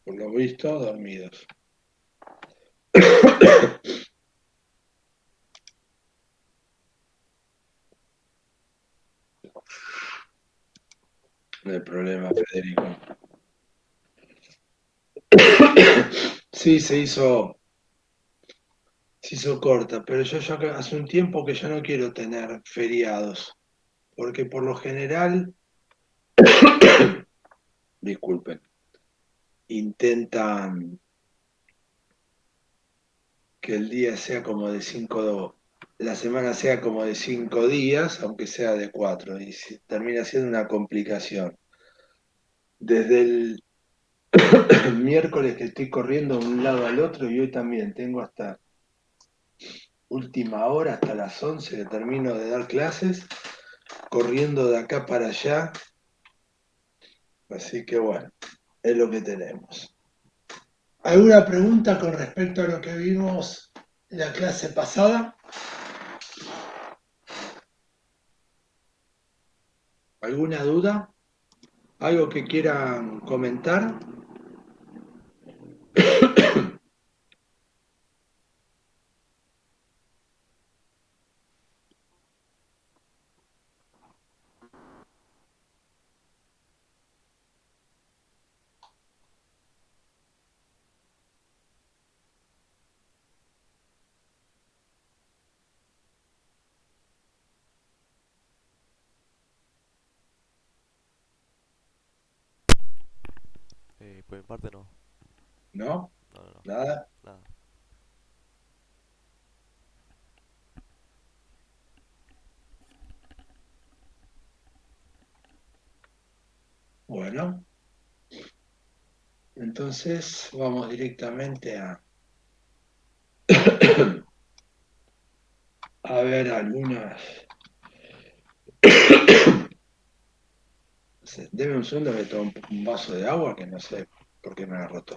Por lo visto, dormidos. No hay problema, Federico. Sí, se hizo corta, pero yo ya hace un tiempo que ya no quiero tener feriados, porque por lo general, disculpen, intentan que el día sea como de la semana sea como de 5 días, aunque sea de 4, y termina siendo una complicación. Desde el miércoles que estoy corriendo de un lado al otro y hoy también tengo hasta última hora, hasta las 11 que termino de dar clases, corriendo de acá para allá, así que bueno, es lo que tenemos. ¿Alguna pregunta con respecto a lo que vimos en la clase pasada? ¿Alguna duda? ¿Algo que quieran comentar? Por mi parte no. ¿No? No, no, no. ¿Nada? Nada. Bueno, entonces vamos directamente a ver algunas. Deme un segundo que tomo un vaso de agua que no sé por qué me la roto.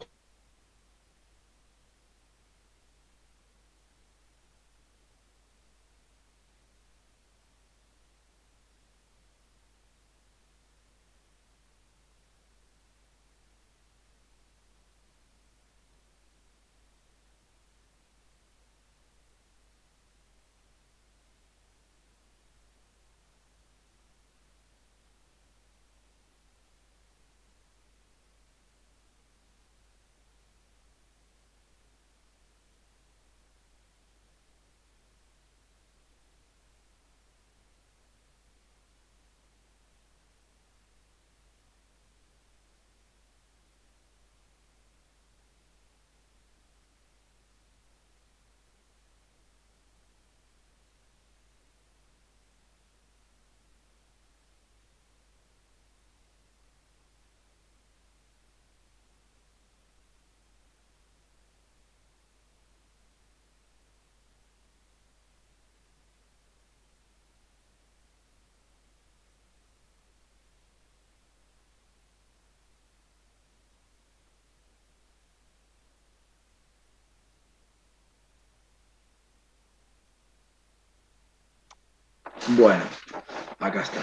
Bueno, acá está.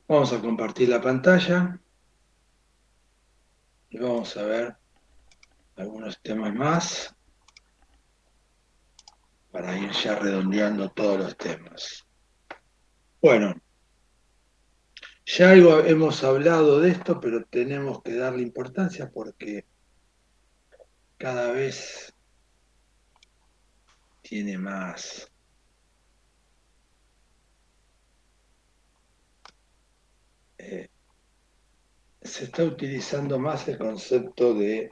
Vamos a compartir la pantalla y vamos a ver algunos temas más para ir ya redondeando todos los temas. Bueno, ya algo hemos hablado de esto, pero tenemos que darle importancia porque cada vez tiene más, eh, se está utilizando más el concepto de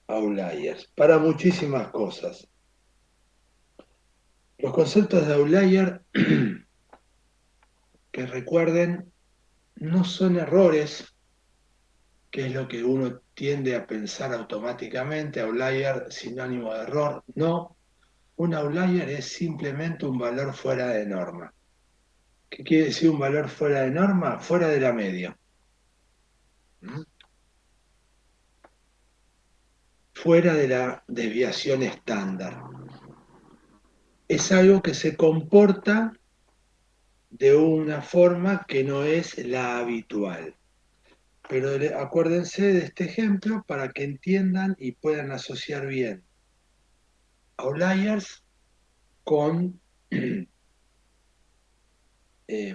outliers para muchísimas cosas. Los conceptos de outlier, que recuerden, no son errores, que es lo que uno tiende a pensar automáticamente. Outlier, sinónimo de error. No, un outlier es simplemente un valor fuera de norma. ¿Qué quiere decir un valor fuera de norma? Fuera de la media. ¿Mm? Fuera de la desviación estándar. es algo que se comporta de una forma que no es la habitual. Pero acuérdense de este ejemplo para que entiendan y puedan asociar bien outliers con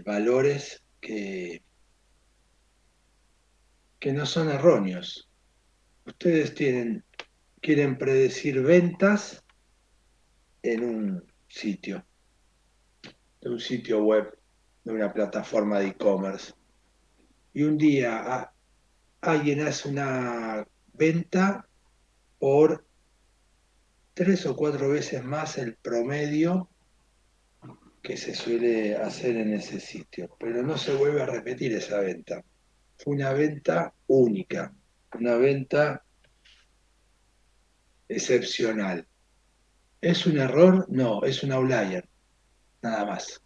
valores que no son erróneos. Ustedes quieren predecir ventas en de un sitio web, de una plataforma de e-commerce. Y un día alguien hace una venta por 3 o 4 veces más el promedio que se suele hacer en ese sitio, pero no se vuelve a repetir esa venta. Fue una venta única, una venta excepcional. ¿Es un error? No, es un outlier, nada más.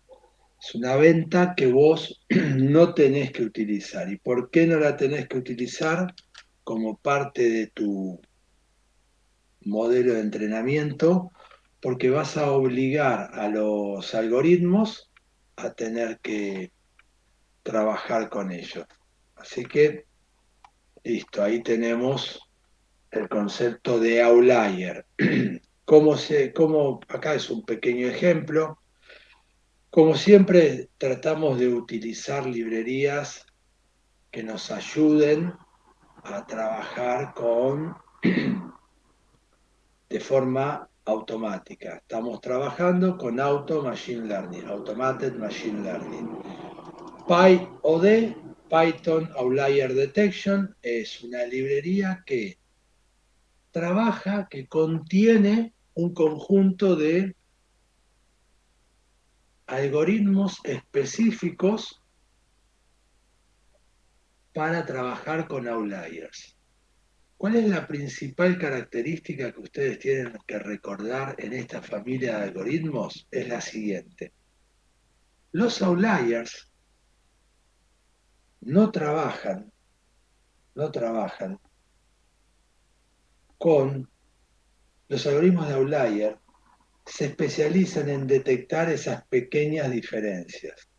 Es una venta que vos no tenés que utilizar. ¿Y por qué no la tenés que utilizar? Como parte de tu modelo de entrenamiento, porque vas a obligar a los algoritmos a tener que trabajar con ellos. Así que, listo, ahí tenemos el concepto de outlier. Acá es un pequeño ejemplo. Como siempre, tratamos de utilizar librerías que nos ayuden a trabajar de forma automática. Estamos trabajando con Auto Machine Learning, Automated Machine Learning. PyOD, Python Outlier Detection, es una librería que contiene un conjunto de algoritmos específicos para trabajar con outliers. ¿Cuál es la principal característica que ustedes tienen que recordar en esta familia de algoritmos? Es la siguiente. Los outliers no trabajan, no trabajan con los algoritmos de outlier, se especializan en detectar esas pequeñas diferencias.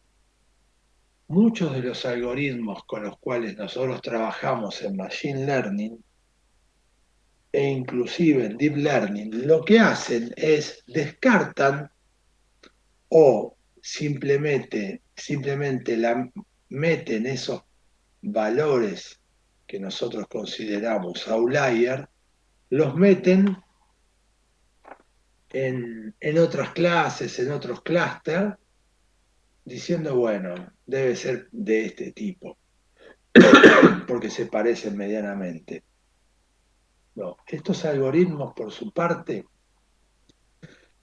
Muchos de los algoritmos con los cuales nosotros trabajamos en Machine Learning e inclusive en Deep Learning, lo que hacen es descartan o simplemente meten esos valores que nosotros consideramos outlier, los meten en otras clases, en otros clústeres, diciendo, bueno, debe ser de este tipo, porque se parecen medianamente. No, estos algoritmos, por su parte,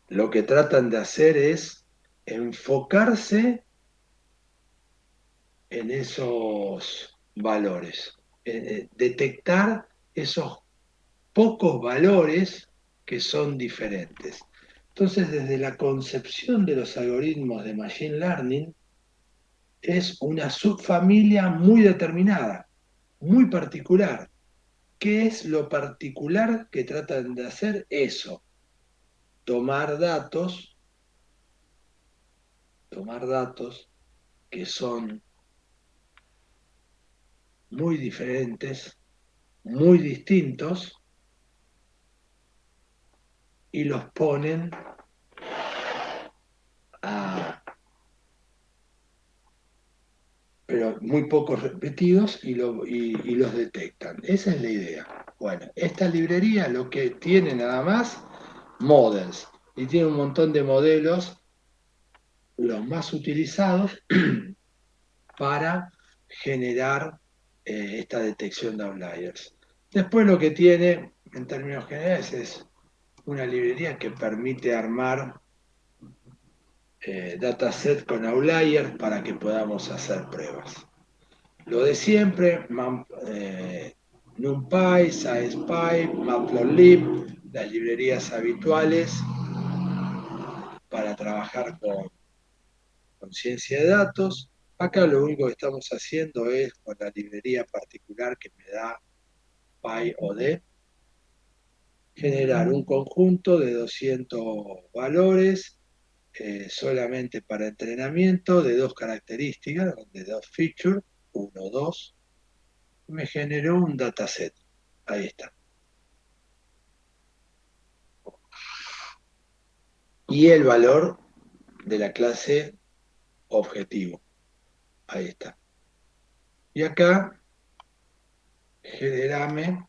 lo que tratan de hacer es enfocarse en esos valores, detectar esos pocos valores que son diferentes. Entonces, desde la concepción de los algoritmos de Machine Learning, es una subfamilia muy determinada, muy particular. ¿Qué es lo particular que tratan de hacer? Eso, tomar datos que son muy diferentes, muy distintos, y los ponen a, pero muy pocos repetidos y los detectan. Esa es la idea. Bueno, esta librería lo que tiene nada más, models, y tiene un montón de modelos, los más utilizados, para generar esta detección de outliers. Después lo que tiene, en términos generales, es una librería que permite armar dataset con outliers para que podamos hacer pruebas. Lo de siempre, NumPy, SciSpy, Matplotlib, las librerías habituales para trabajar con ciencia de datos. Acá lo único que estamos haciendo es, con la librería particular que me da PyOD, generar un conjunto de 200 valores solamente para entrenamiento de dos características, de dos features, uno, dos, me generó un dataset. Ahí está. Y el valor de la clase objetivo. Ahí está. Y acá, generame,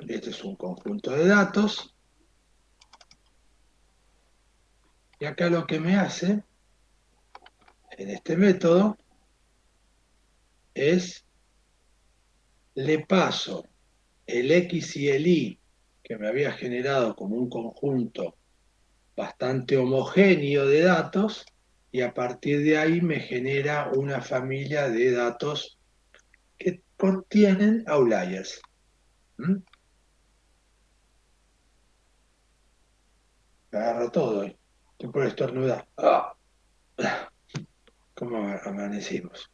este es un conjunto de datos, y acá lo que me hace en este método es, le paso el X y el Y que me había generado como un conjunto bastante homogéneo de datos, y a partir de ahí me genera una familia de datos que contienen outliers. ¿Mm? Agarro todo, ¿eh? Estoy por estornudar. ¡Ah! ¿Cómo amanecimos?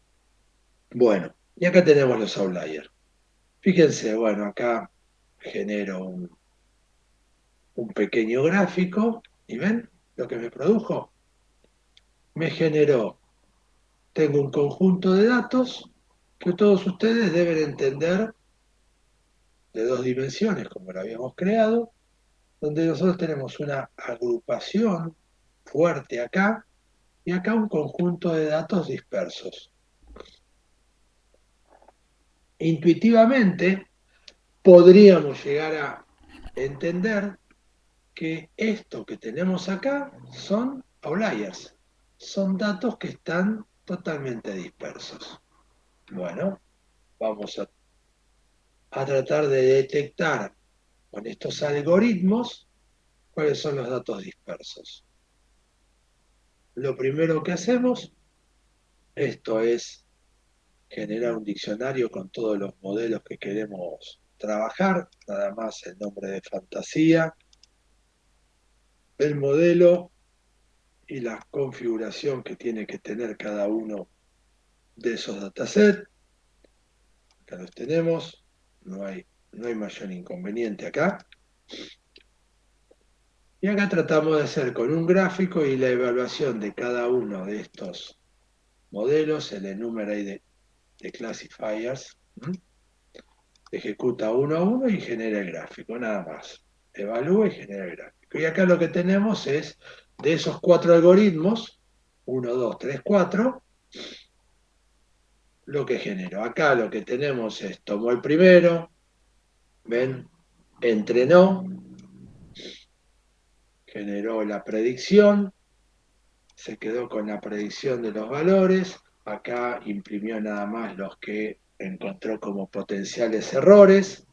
Bueno, y acá tenemos los outliers. Fíjense, bueno, acá genero un pequeño gráfico y ven lo que me produjo. Me generó, tengo un conjunto de datos que todos ustedes deben entender de dos dimensiones, como lo habíamos creado, donde nosotros tenemos una agrupación fuerte acá y acá un conjunto de datos dispersos. Intuitivamente podríamos llegar a entender que esto que tenemos acá son outliers, son datos que están totalmente dispersos. Bueno, vamos a tratar de detectar con estos algoritmos cuáles son los datos dispersos. Lo primero que hacemos, esto es generar un diccionario con todos los modelos que queremos trabajar, nada más el nombre de fantasía, el modelo y la configuración que tiene que tener cada uno de esos datasets. Acá los tenemos, no hay mayor inconveniente acá. Y acá tratamos de hacer con un gráfico y la evaluación de cada uno de estos modelos, el enumerate de classifiers, ejecuta uno a uno y genera el gráfico, nada más. Evalúa y genera el gráfico. Y acá lo que tenemos es, de esos cuatro algoritmos, uno, 2, 3, 4, lo que generó. Acá lo que tenemos es, tomó el primero, ven, entrenó, generó la predicción, se quedó con la predicción de los valores, acá imprimió nada más los que encontró como potenciales errores.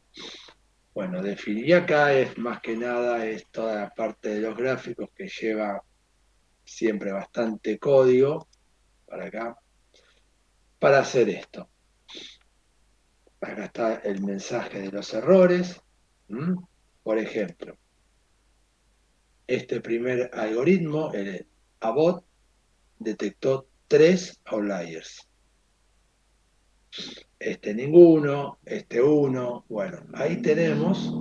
Bueno, definí acá es más que nada es toda la parte de los gráficos que lleva siempre bastante código para acá, para hacer esto. Acá está el mensaje de los errores. Por ejemplo, este primer algoritmo, el ABOT, detectó 3 outliers. Este ninguno, este uno. Bueno, ahí tenemos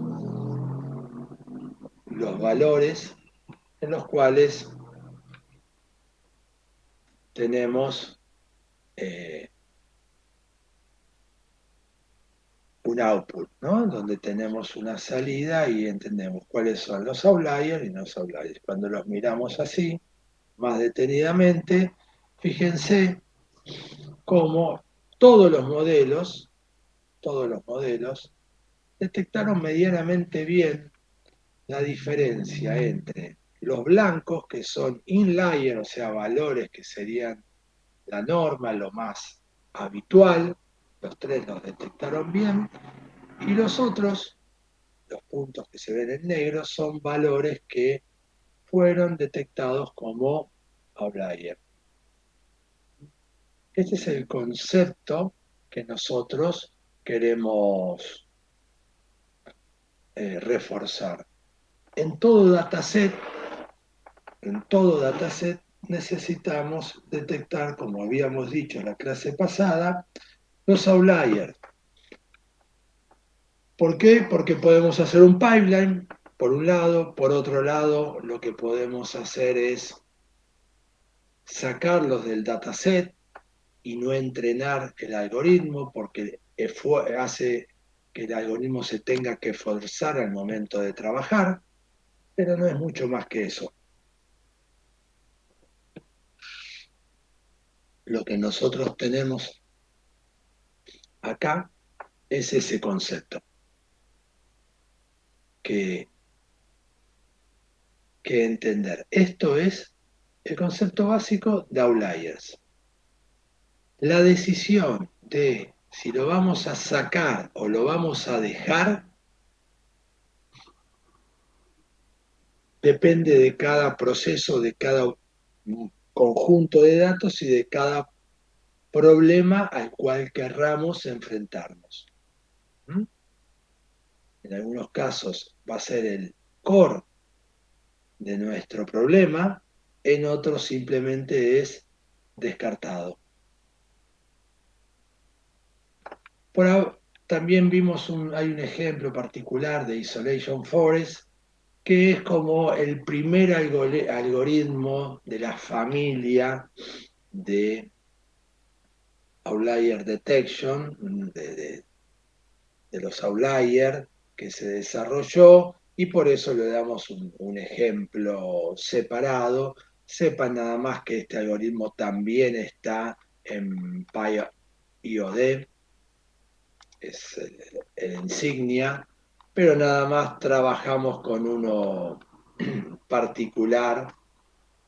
los valores en los cuales tenemos un output, ¿no? Donde tenemos una salida y entendemos cuáles son los outliers y no los outliers. Cuando los miramos así, más detenidamente, fíjense cómo todos los modelos detectaron medianamente bien la diferencia entre los blancos, que son inlier, o sea, valores que serían la norma, lo más habitual, los tres los detectaron bien, y los otros, los puntos que se ven en negro, son valores que fueron detectados como outlier. Este es el concepto que nosotros queremos reforzar. En todo dataset, en todo dataset necesitamos detectar, como habíamos dicho en la clase pasada, los outliers. ¿Por qué? Porque podemos hacer un pipeline, por un lado, por otro lado, lo que podemos hacer es sacarlos del dataset y no entrenar el algoritmo porque hace que el algoritmo se tenga que forzar al momento de trabajar, pero no es mucho más que eso. Lo que nosotros tenemos acá es ese concepto que, que entender. Esto es el concepto básico de outliers. La decisión de si lo vamos a sacar o lo vamos a dejar depende de cada proceso, de cada conjunto de datos y de cada problema al cual querramos enfrentarnos. ¿Mm? En algunos casos va a ser el core de nuestro problema, en otros simplemente es descartado. También hay un ejemplo particular de Isolation Forest, que es como el primer algoritmo de la familia de outlier detection, de los outliers que se desarrolló, y por eso le damos un ejemplo separado. Sepan nada más que este algoritmo también está en PyIOD, es el insignia, pero nada más trabajamos con uno particular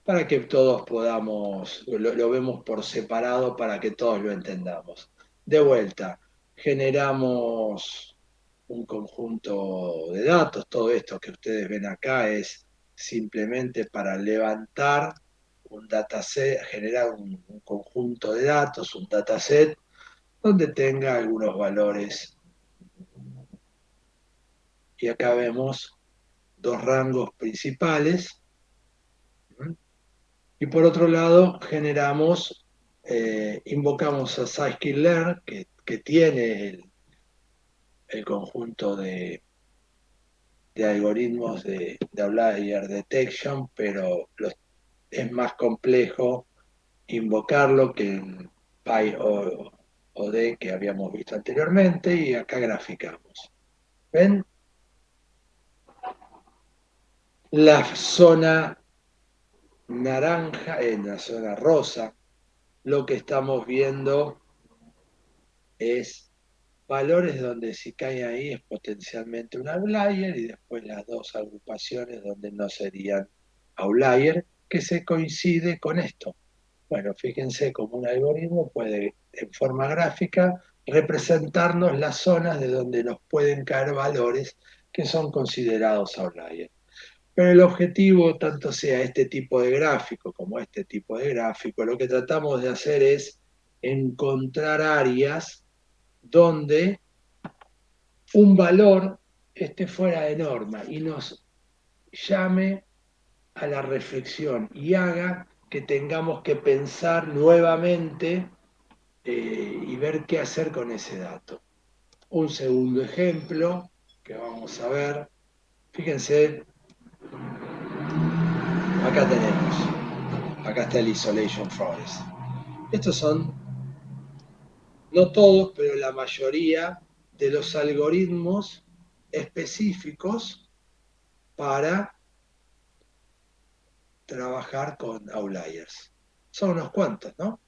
para que todos podamos, lo vemos por separado para que todos lo entendamos. De vuelta, generamos un conjunto de datos, todo esto que ustedes ven acá es simplemente para levantar un dataset, generar un conjunto de datos, un dataset, donde tenga algunos valores. Y acá vemos dos rangos principales. Y por otro lado, invocamos a scikit-learn, que tiene el conjunto de algoritmos de outlier detection, pero es más complejo invocarlo que el PyOD que habíamos visto anteriormente, y acá graficamos. ¿Ven? La zona naranja, en la zona rosa, lo que estamos viendo es valores donde si cae ahí es potencialmente un outlier, y después las dos agrupaciones donde no serían outlier, que se coincide con esto. Bueno, fíjense cómo un algoritmo puede, en forma gráfica, representarnos las zonas de donde nos pueden caer valores que son considerados outlier. Pero el objetivo, tanto sea este tipo de gráfico como este tipo de gráfico, lo que tratamos de hacer es encontrar áreas donde un valor esté fuera de norma y nos llame a la reflexión y haga que tengamos que pensar nuevamente y ver qué hacer con ese dato. Un segundo ejemplo que vamos a ver, fíjense, acá tenemos, acá está el Isolation Forest. Estos son, no todos, pero la mayoría de los algoritmos específicos para trabajar con outliers. Son unos cuantos, ¿no?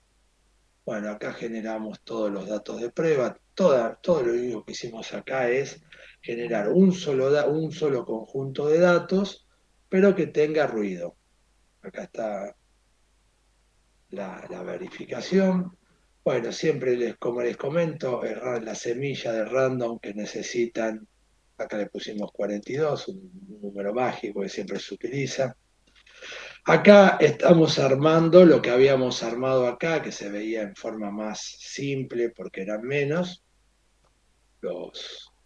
Bueno, acá generamos todos los datos de prueba. Todo lo único que hicimos acá es generar un solo conjunto de datos, pero que tenga ruido. Acá está la verificación. Bueno, siempre como les comento, la semilla de random que necesitan, acá le pusimos 42, un número mágico que siempre se utiliza. Acá estamos armando lo que habíamos armado acá, que se veía en forma más simple porque eran menos,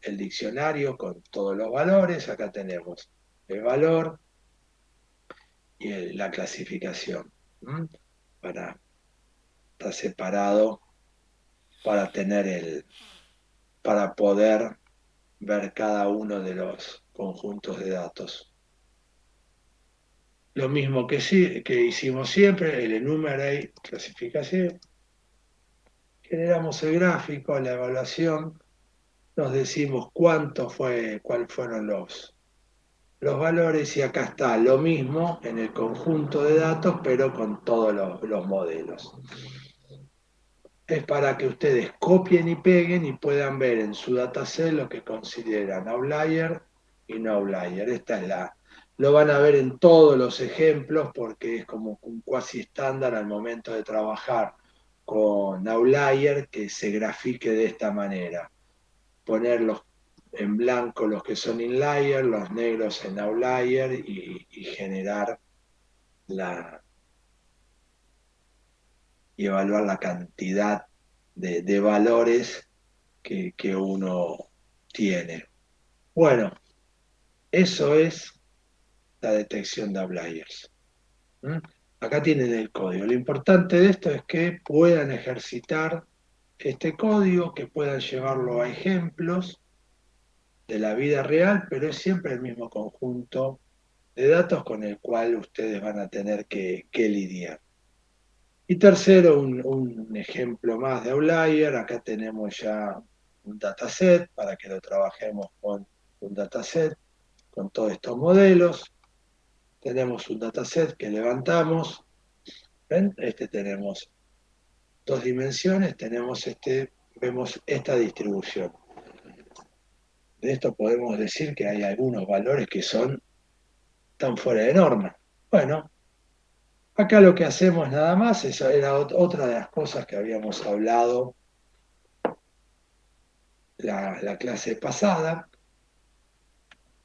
el diccionario con todos los valores. Acá tenemos el valor y la clasificación. Para estar separado para para poder ver cada uno de los conjuntos de datos. Lo mismo que, que hicimos siempre, el enumerate, clasificación, generamos el gráfico, la evaluación, nos decimos cuáles fueron los valores y acá está lo mismo en el conjunto de datos, pero con todos los modelos. Es para que ustedes copien y peguen y puedan ver en su dataset lo que consideran outlier y no outlier. Lo van a ver en todos los ejemplos porque es como un cuasi estándar al momento de trabajar con outlier que se grafique de esta manera. Ponerlos en blanco los que son inlier, los negros en outlier y generar la, y evaluar la cantidad de valores que uno tiene. Bueno, eso es la detección de outliers. ¿Mm? Acá tienen el código. Lo importante de esto es que puedan ejercitar este código, que puedan llevarlo a ejemplos de la vida real, pero es siempre el mismo conjunto de datos con el cual ustedes van a tener que lidiar. Y tercero, un ejemplo más de outlier. Acá tenemos ya un dataset para que lo trabajemos con un dataset con todos estos modelos. Tenemos un dataset que levantamos. ¿Ven? Tenemos dos dimensiones, vemos esta distribución. De esto podemos decir que hay algunos valores que tan fuera de norma. Bueno, acá lo que hacemos nada más, esa era otra de las cosas que habíamos hablado la clase pasada,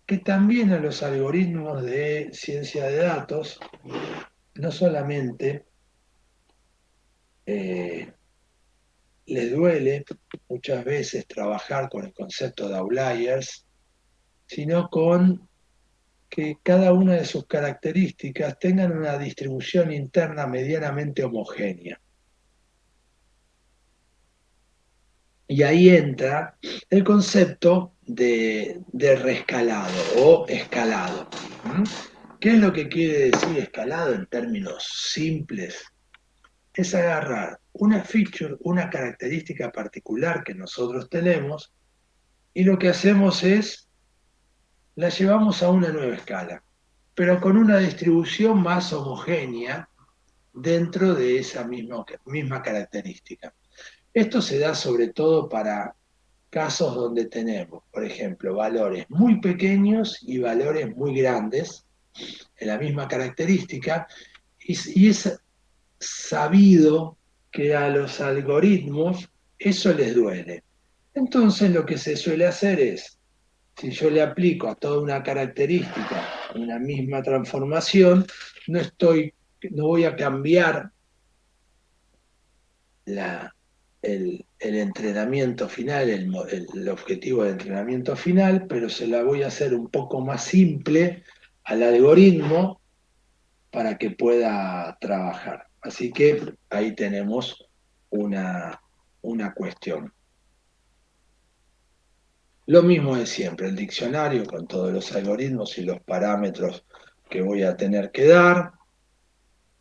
que también a los algoritmos de ciencia de datos no solamente eh, les duele muchas veces trabajar con el concepto de outliers, sino con que cada una de sus características tengan una distribución interna medianamente homogénea. Y ahí entra el concepto de reescalado o escalado. ¿Mm? ¿Qué es lo que quiere decir escalado en términos simples? Es agarrar una feature, una característica particular que nosotros tenemos, y lo que hacemos es la llevamos a una nueva escala, pero con una distribución más homogénea dentro de esa misma característica. Esto se da sobre todo para casos donde tenemos, por ejemplo, valores muy pequeños y valores muy grandes en la misma característica, y es sabido que a los algoritmos eso les duele. Entonces lo que se suele hacer es, si yo le aplico a toda una característica una misma transformación, no voy a cambiar el entrenamiento final, el objetivo de entrenamiento final, pero se la voy a hacer un poco más simple al algoritmo para que pueda trabajar. Así que ahí tenemos una cuestión. Lo mismo de siempre, el diccionario con todos los algoritmos y los parámetros que voy a tener que dar.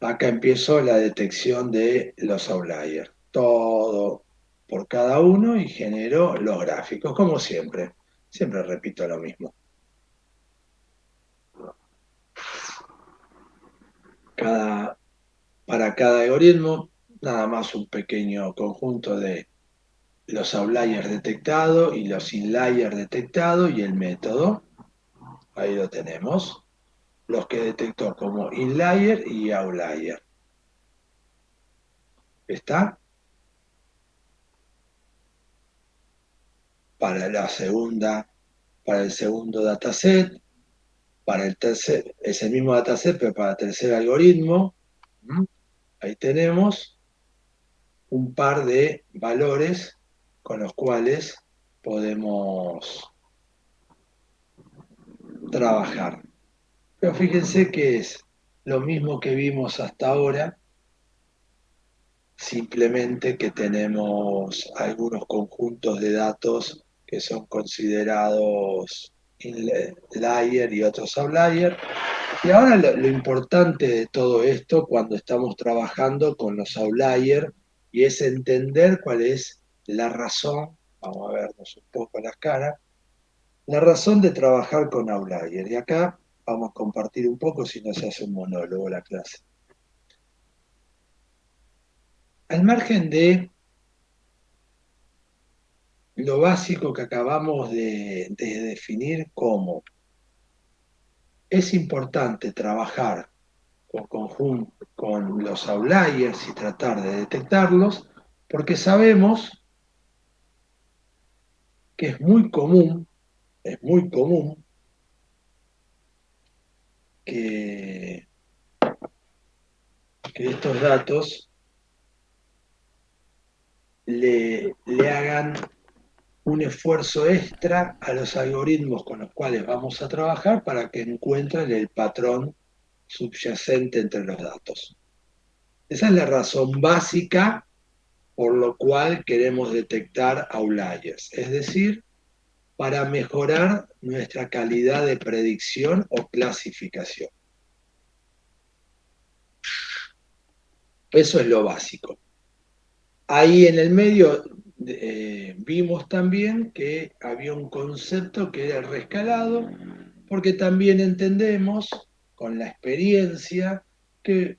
Acá empiezo la detección de los outliers. Todo por cada uno y genero los gráficos, como siempre. Siempre repito lo mismo. Para cada algoritmo, nada más un pequeño conjunto de los outliers detectados y los inliers detectados y el método. Ahí lo tenemos. Los que detectó como inlier y outlier. ¿Está? Para la segunda, para el segundo dataset, para el tercer, es el mismo dataset, pero para el tercer algoritmo. ¿Mm? Ahí tenemos un par de valores con los cuales podemos trabajar. Pero fíjense que es lo mismo que vimos hasta ahora, simplemente que tenemos algunos conjuntos de datos que son considerados inlayer y otros outlier. Y ahora lo importante de todo esto cuando estamos trabajando con los outlier y es entender cuál es la razón, vamos a vernos un poco las caras, la razón de trabajar con outlier. Y acá vamos a compartir un poco si no se hace un monólogo la clase. Al margen de lo básico que acabamos de definir como es importante trabajar con los outliers y tratar de detectarlos, porque sabemos que es muy común que, que estos datos le hagan un esfuerzo extra a los algoritmos con los cuales vamos a trabajar para que encuentren el patrón subyacente entre los datos. Esa es la razón básica por lo cual queremos detectar outliers, es decir, para mejorar nuestra calidad de predicción o clasificación. Eso es lo básico. Ahí en el medio vimos también que había un concepto que era el rescalado, porque también entendemos con la experiencia que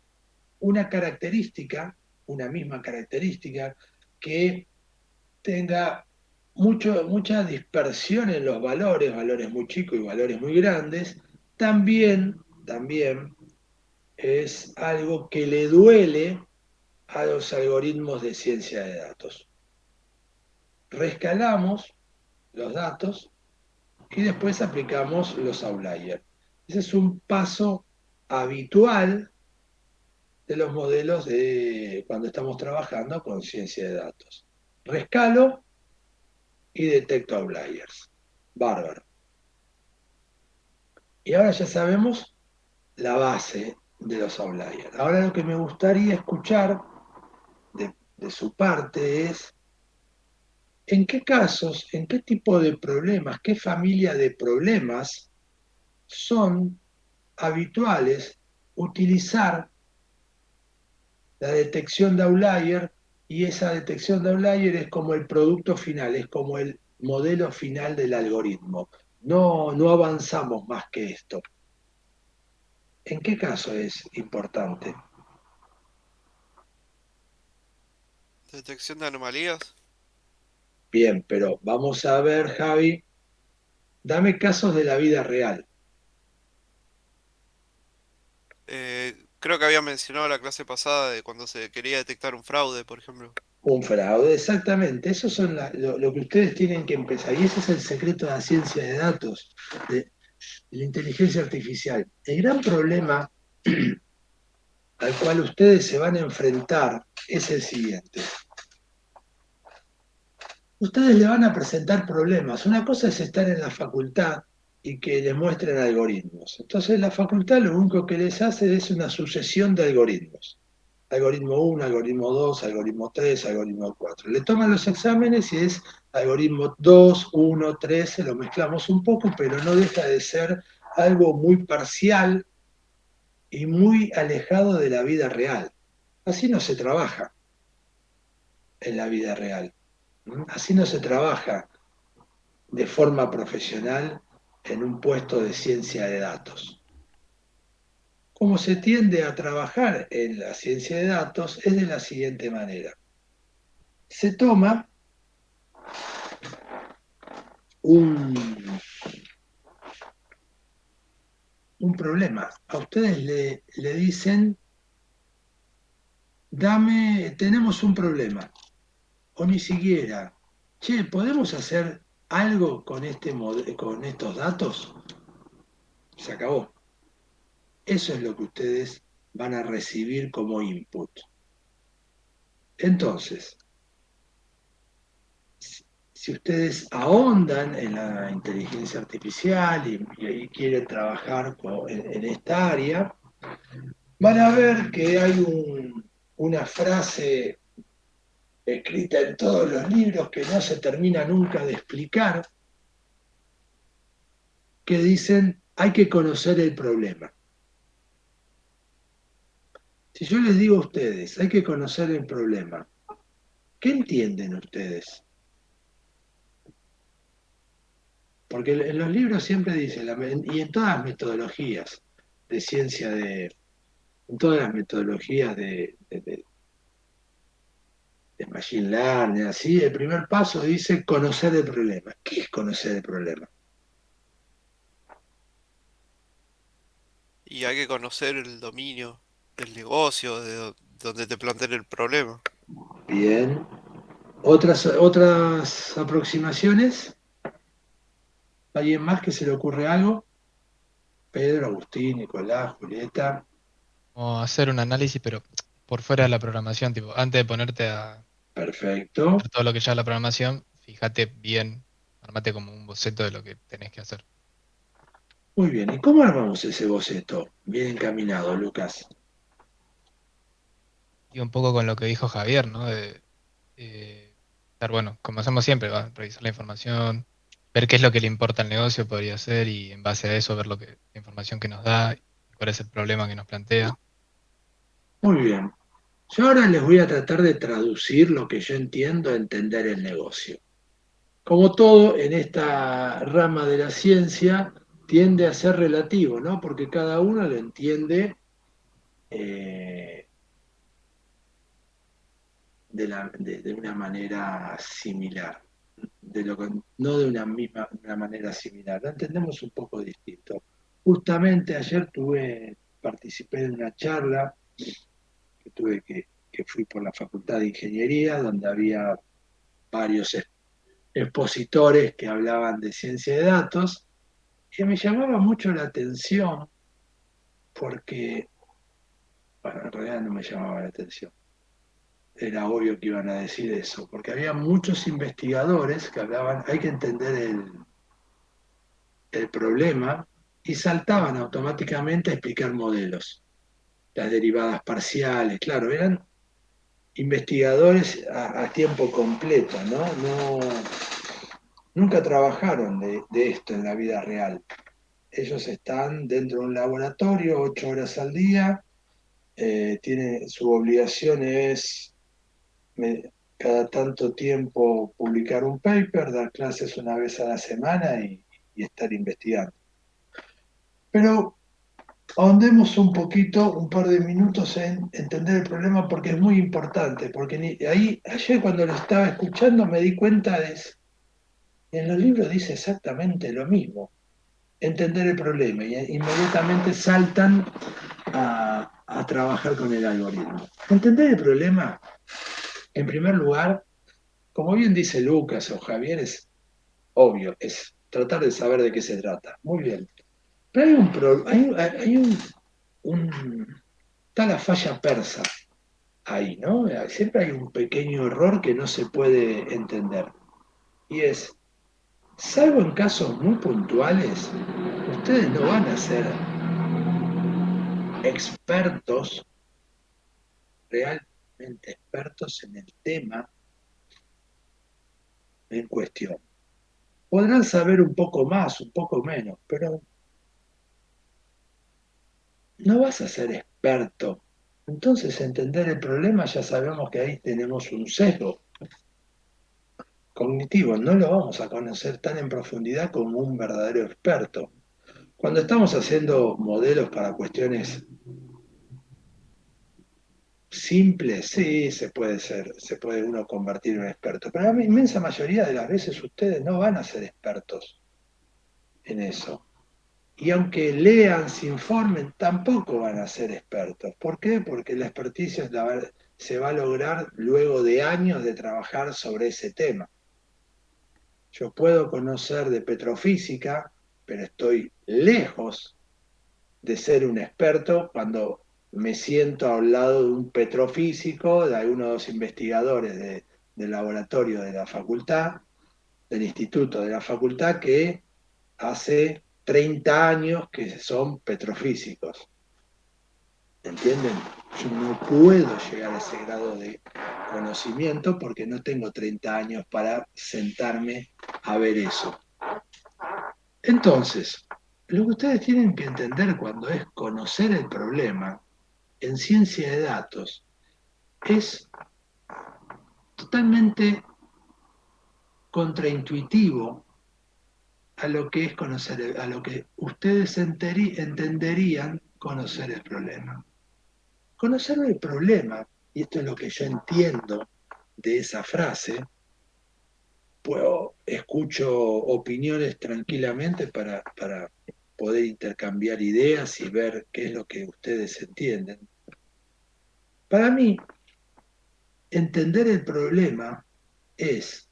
una característica, una misma característica, que tenga mucha dispersión en los valores, valores muy chicos y valores muy grandes, también es algo que le duele a los algoritmos de ciencia de datos. Rescalamos los datos y después aplicamos los outliers. Ese es un paso habitual de los modelos de cuando estamos trabajando con ciencia de datos. Rescalo y detecto outliers. Bárbaro. Y ahora ya sabemos la base de los outliers. Ahora lo que me gustaría escuchar de su parte es en qué casos, en qué tipo de problemas, qué familia de problemas son habituales utilizar la detección de outlier y esa detección de outlier es como el producto final, es como el modelo final del algoritmo. No avanzamos más que esto. ¿En qué caso es importante? Detección de anomalías. Bien, pero vamos a ver, Javi, dame casos de la vida real. Creo que había mencionado la clase pasada de cuando se quería detectar un fraude, por ejemplo. Un fraude, exactamente. Eso son lo que ustedes tienen que empezar. Y ese es el secreto de la ciencia de datos, de la inteligencia artificial. El gran problema al cual ustedes se van a enfrentar es el siguiente. Ustedes le van a presentar problemas. Una cosa es estar en la facultad y que les muestren algoritmos. Entonces la facultad lo único que les hace es una sucesión de algoritmos. Algoritmo 1, algoritmo 2, algoritmo 3, algoritmo 4. Le toman los exámenes y es algoritmo 2, 1, 3, se lo mezclamos un poco, pero no deja de ser algo muy parcial y muy alejado de la vida real. Así no se trabaja en la vida real. Así no se trabaja de forma profesional en un puesto de ciencia de datos. Como se tiende a trabajar en la ciencia de datos es de la siguiente manera. Se toma un, un problema. A ustedes le dicen, tenemos un problema. O ni siquiera, che, ¿podemos hacer algo con, con estos datos? Se acabó. Eso es lo que ustedes van a recibir como input. Entonces, si ustedes ahondan en la inteligencia artificial y quieren trabajar en esta área, van a ver que hay una frase escrita en todos los libros que no se termina nunca de explicar, que dicen hay que conocer el problema. Si yo les digo a ustedes, hay que conocer el problema, ¿qué entienden ustedes? Porque en los libros siempre dice, y en todas las metodologías de ciencia, en todas las metodologías de Machine Learning, así, el primer paso dice conocer el problema. ¿Qué es conocer el problema? Y hay que conocer el dominio del negocio, donde te planteen el problema. Bien. ¿Otras aproximaciones? ¿Alguien más que se le ocurre algo? Pedro, Agustín, Nicolás, Julieta. O hacer un análisis, pero por fuera de la programación, tipo, antes de ponerte a Perfecto. hacer todo lo que lleva la programación, fíjate bien, armate como un boceto de lo que tenés que hacer. Muy bien. ¿Y cómo armamos ese boceto? Bien encaminado, Lucas. Y un poco con lo que dijo Javier, ¿no? Estar, bueno, como hacemos siempre, ¿va? Revisar la información, ver qué es lo que le importa al negocio, podría ser, y en base a eso ver la información que nos da, cuál es el problema que nos plantea. Muy bien. Yo ahora les voy a tratar de traducir lo que yo entiendo a entender el negocio. Como todo en esta rama de la ciencia, tiende a ser relativo, ¿no? Porque cada uno lo entiende eh, de una manera similar, no de una manera similar, lo entendemos un poco distinto. Justamente ayer participé en una charla que fui por la Facultad de Ingeniería, donde había varios expositores que hablaban de ciencia de datos, que me llamaba mucho la atención porque, bueno, en realidad no me llamaba la atención. Era obvio que iban a decir eso, porque había muchos investigadores que hablaban, hay que entender el problema y saltaban automáticamente a explicar modelos, las derivadas parciales, claro, eran investigadores a tiempo completo, ¿no? Nunca trabajaron de esto en la vida real. Ellos están dentro de un laboratorio 8 horas al día, su obligación es cada tanto tiempo publicar un paper, dar clases una vez a la semana y estar investigando. Pero ahondemos un poquito, un par de minutos en entender el problema porque es muy importante, porque ahí, ayer cuando lo estaba escuchando me di cuenta en los libros dice exactamente lo mismo, entender el problema y inmediatamente saltan a trabajar con el algoritmo. Entender el problema, en primer lugar, como bien dice Lucas o Javier, es obvio, es tratar de saber de qué se trata. Muy bien. Pero está la falla persa ahí, ¿no? Siempre hay un pequeño error que no se puede entender. Y es, salvo en casos muy puntuales, ustedes no van a ser expertos, realmente expertos en el tema en cuestión. Podrán saber un poco más, un poco menos, pero no vas a ser experto. Entonces, entender el problema ya sabemos que ahí tenemos un sesgo cognitivo, no lo vamos a conocer tan en profundidad como un verdadero experto. Cuando estamos haciendo modelos para cuestiones simples, sí, se puede uno convertir en un experto, pero la inmensa mayoría de las veces ustedes no van a ser expertos en eso. Y aunque lean, se informen, tampoco van a ser expertos. ¿Por qué? Porque la experticia se va a lograr luego de años de trabajar sobre ese tema. Yo puedo conocer de petrofísica, pero estoy lejos de ser un experto cuando me siento al lado de un petrofísico, de algunos de los investigadores del laboratorio de la facultad, del instituto de la facultad, que hace 30 años que son petrofísicos. ¿Entienden? Yo no puedo llegar a ese grado de conocimiento porque no tengo 30 años para sentarme a ver eso. Entonces, Lo que ustedes tienen que entender cuando es conocer el problema en ciencia de datos es totalmente contraintuitivo a lo que es conocer, a lo que ustedes entenderían conocer el problema. Conocer el problema, y esto es lo que yo entiendo de esa frase, pues escucho opiniones tranquilamente para poder intercambiar ideas y ver qué es lo que ustedes entienden. Para mí, entender el problema es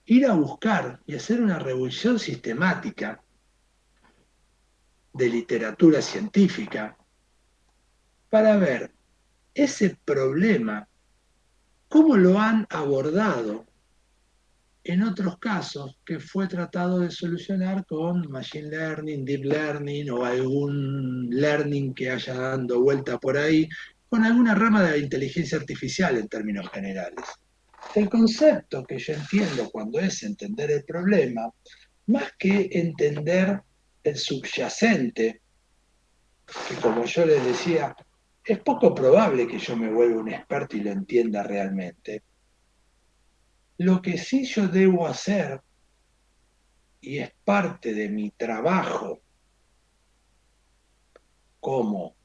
ir a buscar y hacer una revisión sistemática de literatura científica para ver ese problema, cómo lo han abordado en otros casos que fue tratado de solucionar con Machine Learning, Deep Learning o algún learning que haya dando vuelta por ahí, con alguna rama de la inteligencia artificial en términos generales. El concepto que yo entiendo cuando es entender el problema, más que entender el subyacente, que como yo les decía, es poco probable que yo me vuelva un experto y lo entienda realmente. Lo que sí yo debo hacer, y es parte de mi trabajo como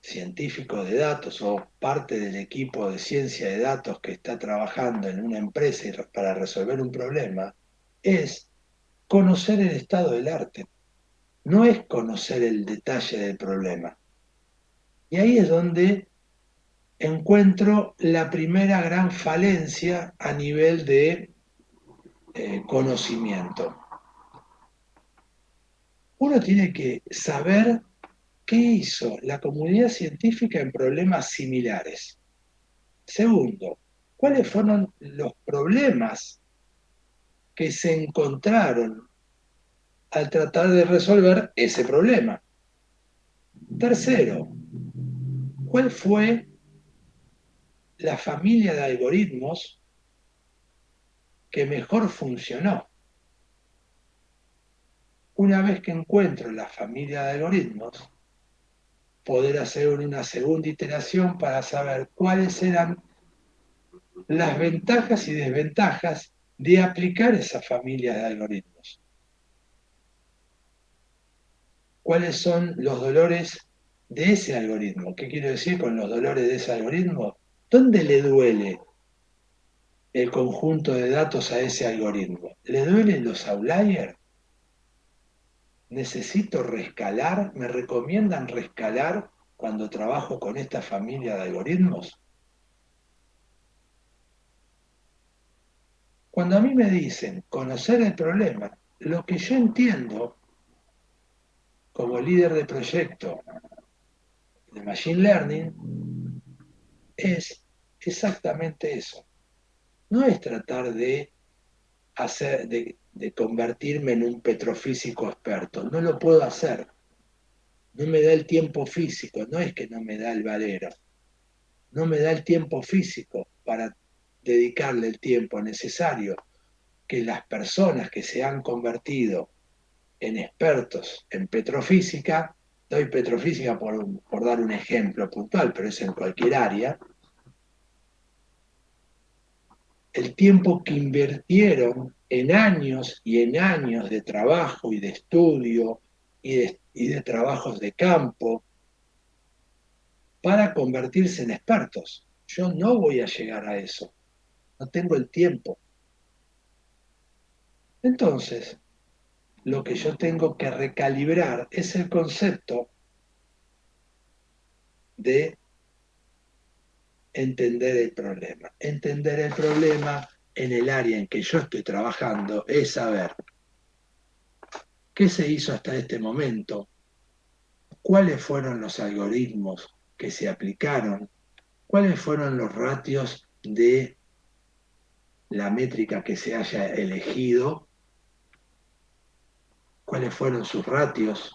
científico de datos o parte del equipo de ciencia de datos que está trabajando en una empresa para resolver un problema, es conocer el estado del arte, no es conocer el detalle del problema. Y ahí es donde encuentro la primera gran falencia a nivel de conocimiento. Uno tiene que saber qué hizo la comunidad científica en problemas similares. Segundo, cuáles fueron los problemas que se encontraron al tratar de resolver ese problema. Tercero, cuál fue la familia de algoritmos que mejor funcionó. Una vez que encuentro la familia de algoritmos, poder hacer una segunda iteración para saber cuáles eran las ventajas y desventajas de aplicar esa familia de algoritmos. ¿Cuáles son los dolores de ese algoritmo? ¿Qué quiero decir con los dolores de ese algoritmo? ¿Dónde le duele el conjunto de datos a ese algoritmo? ¿Le duelen los outliers? ¿Necesito rescalar? ¿Me recomiendan rescalar cuando trabajo con esta familia de algoritmos? Cuando a mí me dicen conocer el problema, lo que yo entiendo como líder de proyecto de Machine Learning es exactamente eso. No es tratar de de convertirme en un petrofísico experto. No lo puedo hacer. No me da el tiempo físico. No es que no me da el valero. No me da el tiempo físico para dedicarle el tiempo necesario que las personas que se han convertido en expertos en petrofísica, doy petrofísica por dar un ejemplo puntual, pero es en cualquier área, el tiempo que invirtieron en años de trabajo y de estudio y de trabajos de campo para convertirse en expertos. Yo no voy a llegar a eso, no tengo el tiempo. Entonces, lo que yo tengo que recalibrar es el concepto de entender el problema. Entender el problema en el área en que yo estoy trabajando es saber qué se hizo hasta este momento, cuáles fueron los algoritmos que se aplicaron, cuáles fueron los ratios de la métrica que se haya elegido, cuáles fueron sus ratios.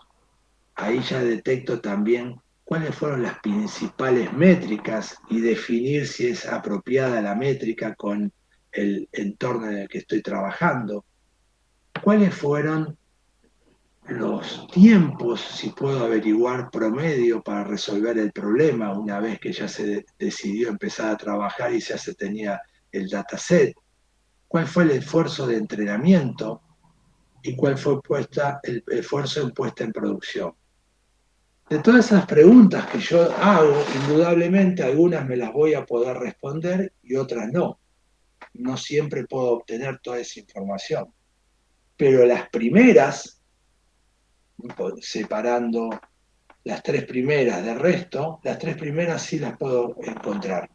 Ahí ya detecto también cuáles fueron las principales métricas y definir si es apropiada la métrica con el entorno en el que estoy trabajando. ¿Cuáles fueron los tiempos, si puedo averiguar promedio para resolver el problema una vez que ya se decidió empezar a trabajar y ya se tenía el dataset, cuál fue el esfuerzo de entrenamiento y cuál fue el esfuerzo en puesta en producción. De todas esas preguntas que yo hago, indudablemente algunas me las voy a poder responder y otras no. No siempre puedo obtener toda esa información. Pero las primeras, separando las tres primeras del resto, las tres primeras sí las puedo encontrar.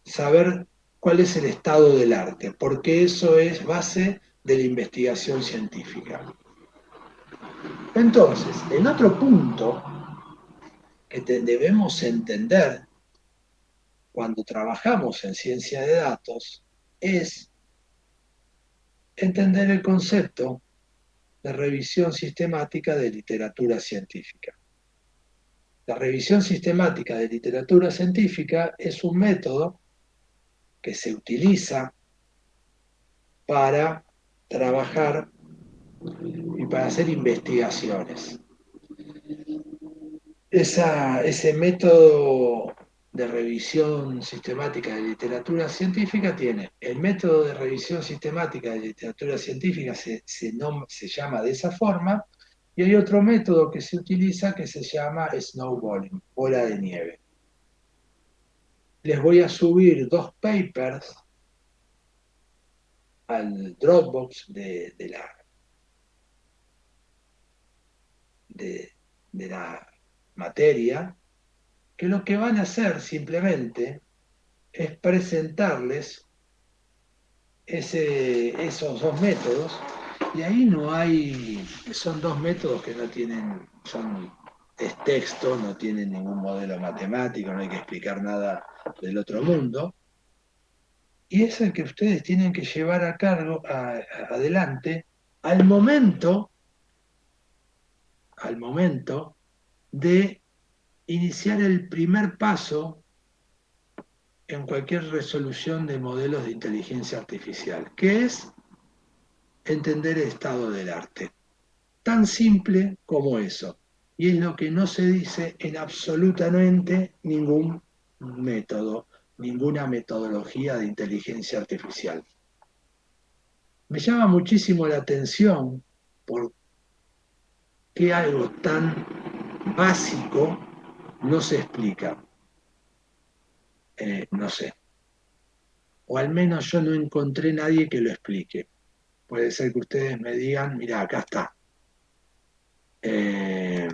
Saber cuál es el estado del arte, porque eso es base de la investigación científica. Entonces, el otro punto que debemos entender cuando trabajamos en ciencia de datos es entender el concepto de revisión sistemática de literatura científica. La revisión sistemática de literatura científica es un método que se utiliza para trabajar y para hacer investigaciones. Ese método de revisión sistemática de literatura científica tiene el método de revisión sistemática de literatura científica, se llama de esa forma, y hay otro método que se utiliza que se llama snowballing, bola de nieve. Les voy a subir dos papers al Dropbox de la materia, que lo que van a hacer simplemente es presentarles esos dos métodos, y ahí no hay, son dos métodos que no tienen, es texto, no tienen ningún modelo matemático, no hay que explicar nada del otro mundo, y es el que ustedes tienen que llevar a cargo, adelante, al momento, al momento de iniciar el primer paso en cualquier resolución de modelos de inteligencia artificial, que es entender el estado del arte. Tan simple como eso. Y es lo que no se dice en absolutamente ningún método, ninguna metodología de inteligencia artificial. Me llama muchísimo la atención por qué algo tan básico no se explica. No sé. O al menos yo no encontré nadie que lo explique. Puede ser que ustedes me digan, mira, acá está. Eh,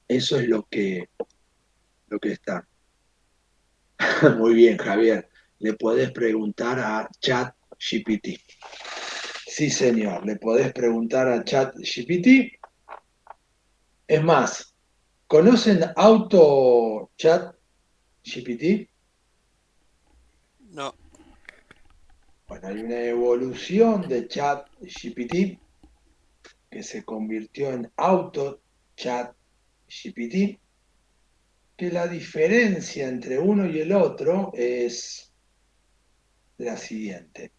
Eso es lo que está. Muy bien, Javier. Le podés preguntar a ChatGPT. Sí, señor, le podés preguntar a ChatGPT. Es más, ¿conocen Auto ChatGPT? No, Bueno, hay una evolución de ChatGPT que se convirtió en Auto ChatGPT, que la diferencia entre uno y el otro es la siguiente.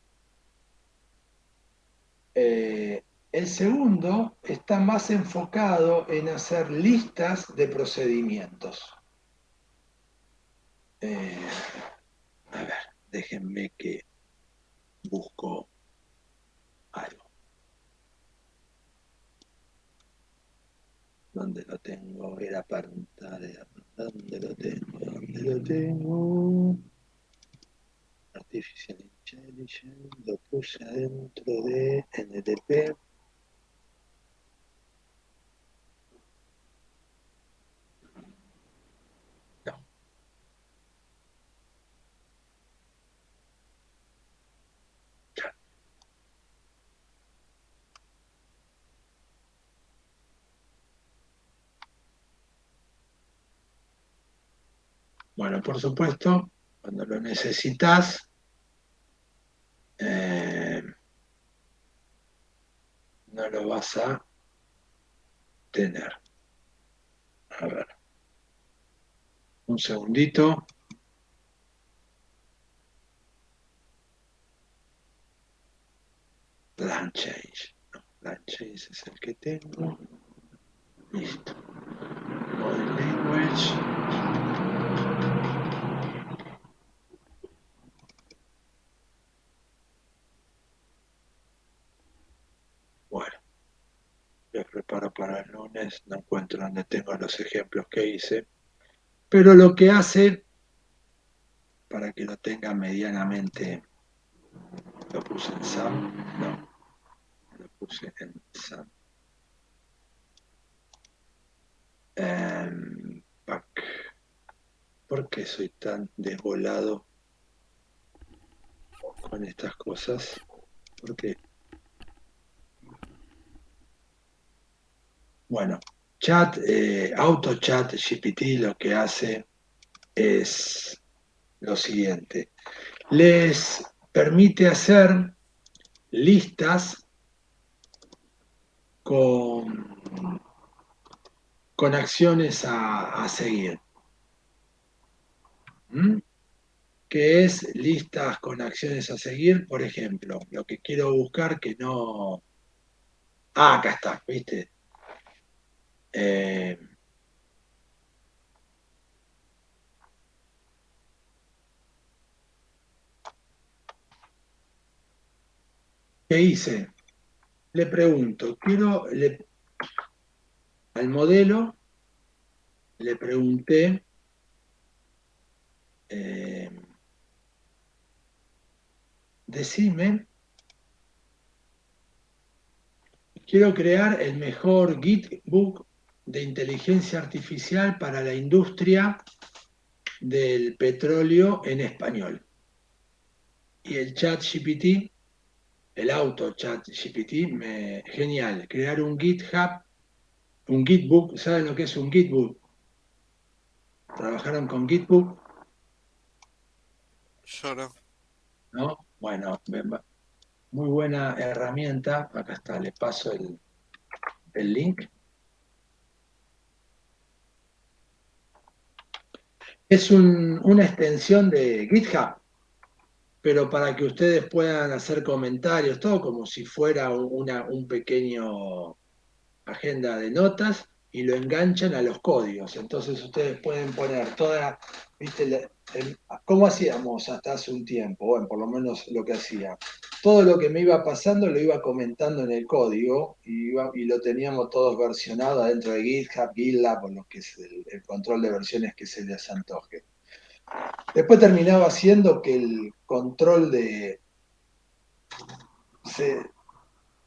El segundo está más enfocado en hacer listas de procedimientos. Eh, a ver, déjenme que busco algo. ¿Dónde lo tengo? Era pantalla. ¿Dónde lo tengo? ¿Dónde lo tengo? Artificial Intelligence. Lo puse adentro de NLP. No. Bueno, por supuesto, cuando lo necesitas, no lo vas a tener. A ver, un segundito. Plan change. No, plan change es el que tengo. Listo. Body language. Bueno, lo preparo para el lunes. No encuentro donde tengo los ejemplos que hice. Pero lo que hace, para que lo tenga medianamente, lo puse en SAM. No, lo puse en SAM. Pack. ¿Por qué soy tan desvolado con estas cosas? Porque, bueno, AutoChat GPT lo que hace es lo siguiente. Les permite hacer listas con, con acciones a seguir. ¿Mm? ¿Qué es listas con acciones a seguir? Por ejemplo, lo que quiero buscar que no... Ah, acá está, ¿viste? Eh, ¿Qué hice? Le pregunto, al modelo le pregunté, eh, decime, quiero crear el mejor Gitbook de inteligencia artificial para la industria del petróleo en español. Y el chat GPT, el auto chat GPT, genial, crear un GitHub, un Gitbook. ¿Saben lo que es un Gitbook? ¿Trabajaron con Gitbook? Yo no. ¿No? Bueno, muy buena herramienta. Acá está, le paso el link. Es una extensión de GitHub, pero para que ustedes puedan hacer comentarios, todo como si fuera un pequeño agenda de notas y lo enganchan a los códigos. Entonces ustedes pueden poner toda, ¿viste? ¿Cómo hacíamos hasta hace un tiempo? Bueno, por lo menos lo que hacía. Todo lo que me iba pasando lo iba comentando en el código y lo teníamos todos versionado adentro de GitHub, GitLab, o lo que es el control de versiones que se les antoje. Después terminaba haciendo que el control se,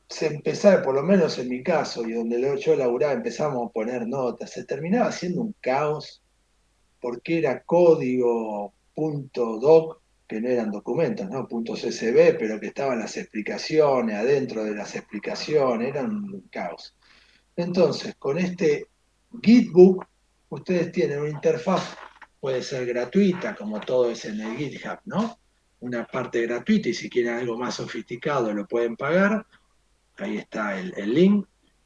se empezaba, por lo menos en mi caso, y donde yo laburaba, empezamos a poner notas, se terminaba haciendo un caos porque era código .doc, que no eran documentos, ¿no? .csv, pero que estaban las explicaciones, adentro de las explicaciones, era un caos. Entonces, con este Gitbook, ustedes tienen una interfaz, puede ser gratuita, como todo es en el GitHub, ¿no? Una parte gratuita y si quieren algo más sofisticado lo pueden pagar. Ahí está el link.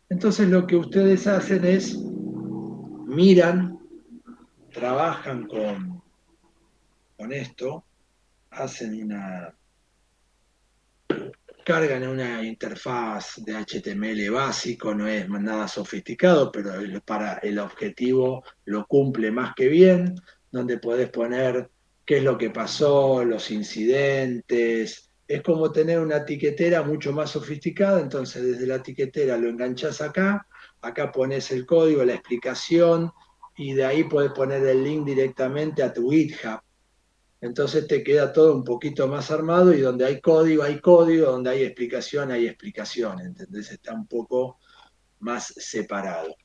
Entonces lo que ustedes hacen es miran, trabajan con esto, hacen cargan una interfaz de HTML básico, no es nada sofisticado, pero para el objetivo lo cumple más que bien, donde podés poner qué es lo que pasó, los incidentes. Es como tener una etiquetera mucho más sofisticada, entonces desde la etiquetera lo enganchás acá, acá pones el código, la explicación, y de ahí podés poner el link directamente a tu GitHub. Entonces te queda todo un poquito más armado y donde hay código, donde hay explicación, ¿entendés? Está un poco más separado.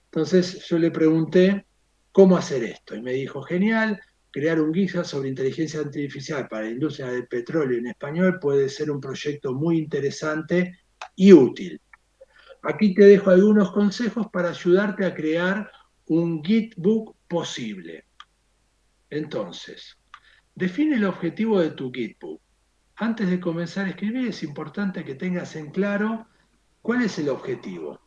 Entonces yo le pregunté cómo hacer esto y me dijo, genial, crear un guía sobre inteligencia artificial para la industria del petróleo en español puede ser un proyecto muy interesante y útil. Aquí te dejo algunos consejos para ayudarte a crear un Gitbook posible. Entonces, define el objetivo de tu Gitbook. Antes de comenzar a escribir es importante que tengas en claro cuál es el objetivo.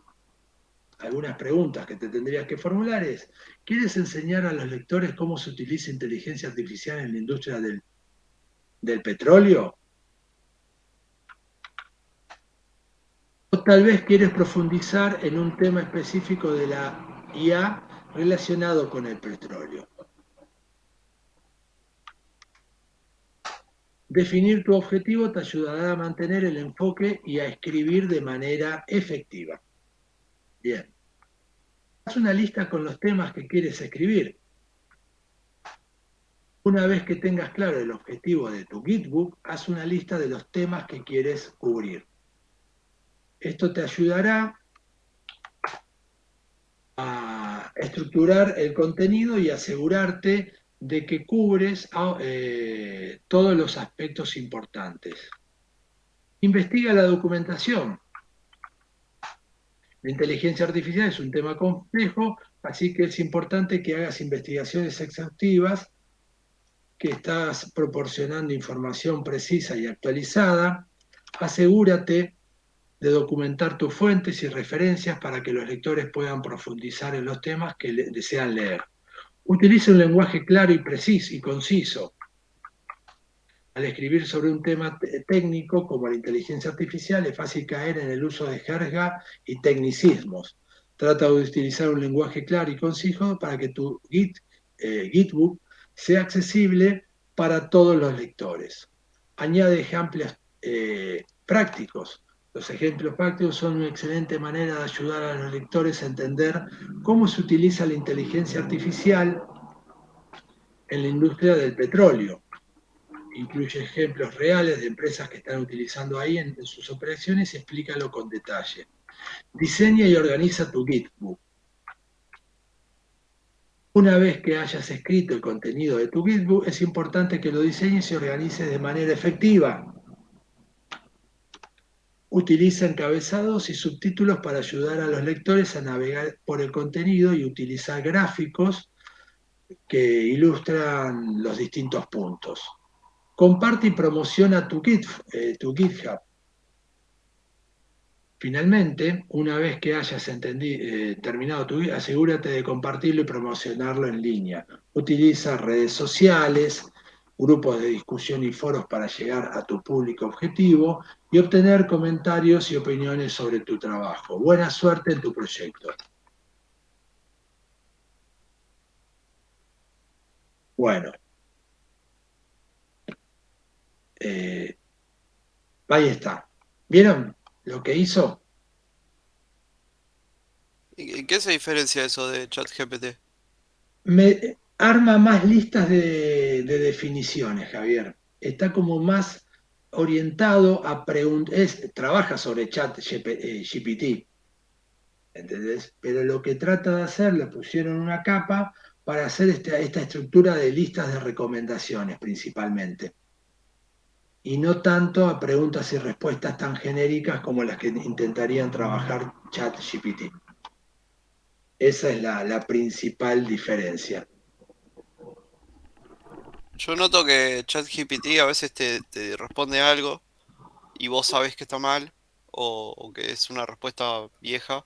Algunas preguntas que te tendrías que formular es, ¿quieres enseñar a los lectores cómo se utiliza inteligencia artificial en la industria del petróleo? O tal vez quieres profundizar en un tema específico de la IA relacionado con el petróleo. Definir tu objetivo te ayudará a mantener el enfoque y a escribir de manera efectiva. Bien. Haz una lista con los temas que quieres escribir. Una vez que tengas claro el objetivo de tu Gitbook, haz una lista de los temas que quieres cubrir. Esto te ayudará a estructurar el contenido y asegurarte de que cubres todos los aspectos importantes. Investiga la documentación. La inteligencia artificial es un tema complejo, así que es importante que hagas investigaciones exhaustivas, que estás proporcionando información precisa y actualizada. Asegúrate de documentar tus fuentes y referencias para que los lectores puedan profundizar en los temas que desean leer. Utiliza un lenguaje claro y preciso y conciso. Al escribir sobre un tema técnico como la inteligencia artificial, es fácil caer en el uso de jerga y tecnicismos. Trata de utilizar un lenguaje claro y conciso para que tu Gitbook sea accesible para todos los lectores. Añade ejemplos prácticos. Los ejemplos prácticos son una excelente manera de ayudar a los lectores a entender cómo se utiliza la inteligencia artificial en la industria del petróleo. Incluye ejemplos reales de empresas que están utilizando ahí en sus operaciones y explícalo con detalle. Diseña y organiza tu Gitbook. Una vez que hayas escrito el contenido de tu Gitbook, es importante que lo diseñes y organices de manera efectiva. Utiliza encabezados y subtítulos para ayudar a los lectores a navegar por el contenido y utilizar gráficos que ilustran los distintos puntos. Comparte y promociona tu GitHub. Finalmente, una vez que hayas terminado tu guía, asegúrate de compartirlo y promocionarlo en línea. Utiliza redes sociales, grupos de discusión y foros para llegar a tu público objetivo y obtener comentarios y opiniones sobre tu trabajo. Buena suerte en tu proyecto. Bueno, eh, ahí está. ¿Vieron lo que hizo? ¿Y en qué se diferencia eso de ChatGPT? Me arma más listas de definiciones, Javier. Está como más orientado a preguntas, trabaja sobre chat GPT, ¿entendés? Pero lo que trata de hacer, le pusieron una capa para hacer esta estructura de listas de recomendaciones principalmente. Y no tanto a preguntas y respuestas tan genéricas como las que intentarían trabajar chat GPT. Esa es la principal diferencia. Yo noto que ChatGPT a veces te responde algo y vos sabés que está mal o que es una respuesta vieja.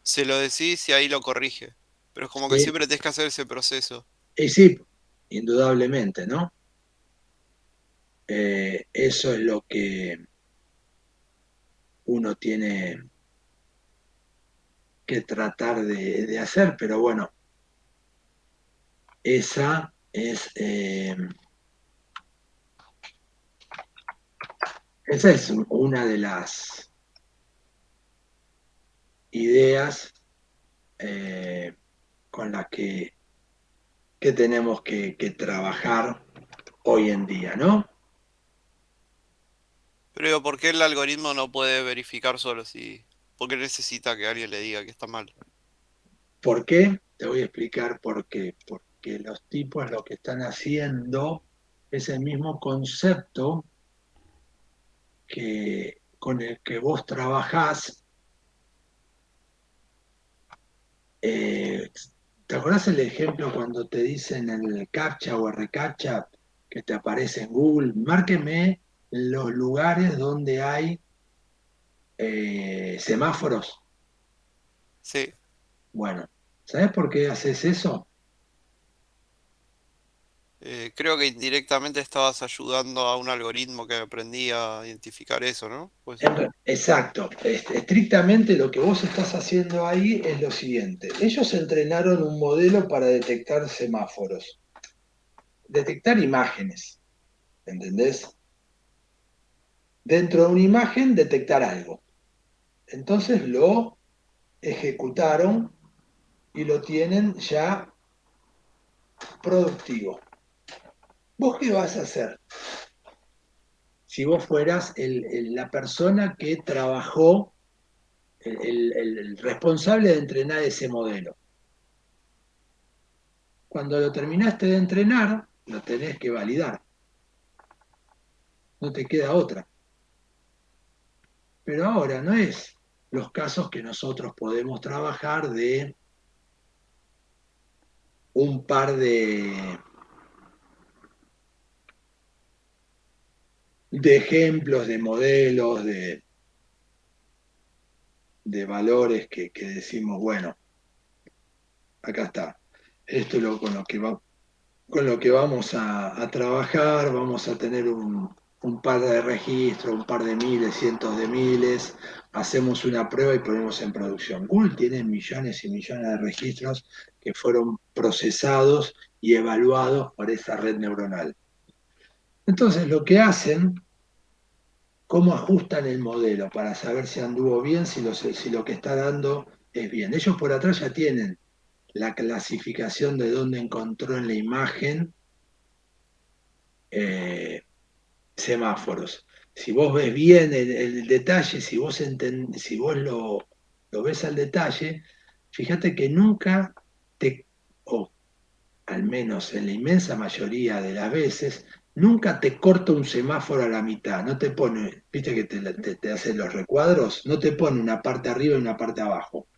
Se lo decís y ahí lo corrige. Pero es como que Sí, siempre tenés que hacer ese proceso. y sí, indudablemente, ¿no? Eso es lo que uno tiene que tratar de hacer, pero bueno, esa esa es una de las ideas eh, con las que tenemos que trabajar hoy en día, ¿no? Pero digo, ¿por qué el algoritmo no puede verificar solo si... ¿Por qué necesita que alguien le diga que está mal? ¿Por qué? Te voy a explicar por qué. Porque los tipos lo que están haciendo es el mismo concepto con el que vos trabajás. Eh, ¿Te acordás el ejemplo cuando te dicen el CAPTCHA o el ReCAPTCHA que te aparece en Google? Márqueme los lugares donde hay semáforos. Sí, Bueno, ¿sabes por qué haces eso? Creo que indirectamente estabas ayudando a un algoritmo que aprendía a identificar eso, ¿no? ¿Puede ser? Exacto. Estrictamente lo que vos estás haciendo ahí es lo siguiente. Ellos entrenaron un modelo para detectar semáforos, detectar imágenes, ¿entendés? Dentro de una imagen detectar algo. Entonces lo ejecutaron y lo tienen ya productivo. ¿Vos qué vas a hacer si vos fueras la persona que trabajó, el responsable de entrenar ese modelo? Cuando lo terminaste de entrenar, lo tenés que validar, no te queda otra. Pero ahora no es los casos que nosotros podemos trabajar de un par de ejemplos, de modelos, de valores que decimos, bueno, acá está, esto es con lo que vamos a trabajar, vamos a tener un par de registros, un par de miles, cientos de miles, hacemos una prueba y ponemos en producción. Google tiene millones y millones de registros que fueron procesados y evaluados por esa red neuronal. Entonces, lo que hacen, cómo ajustan el modelo para saber si anduvo bien, si lo que está dando es bien. Ellos por atrás ya tienen la clasificación de dónde encontró en la imagen eh, semáforos. Si vos ves bien el detalle, si vos lo ves al detalle, fíjate que nunca o al menos en la inmensa mayoría de las veces, nunca te corta un semáforo a la mitad. No te pone, viste que te hacen los recuadros, no te pone una parte arriba y una parte abajo.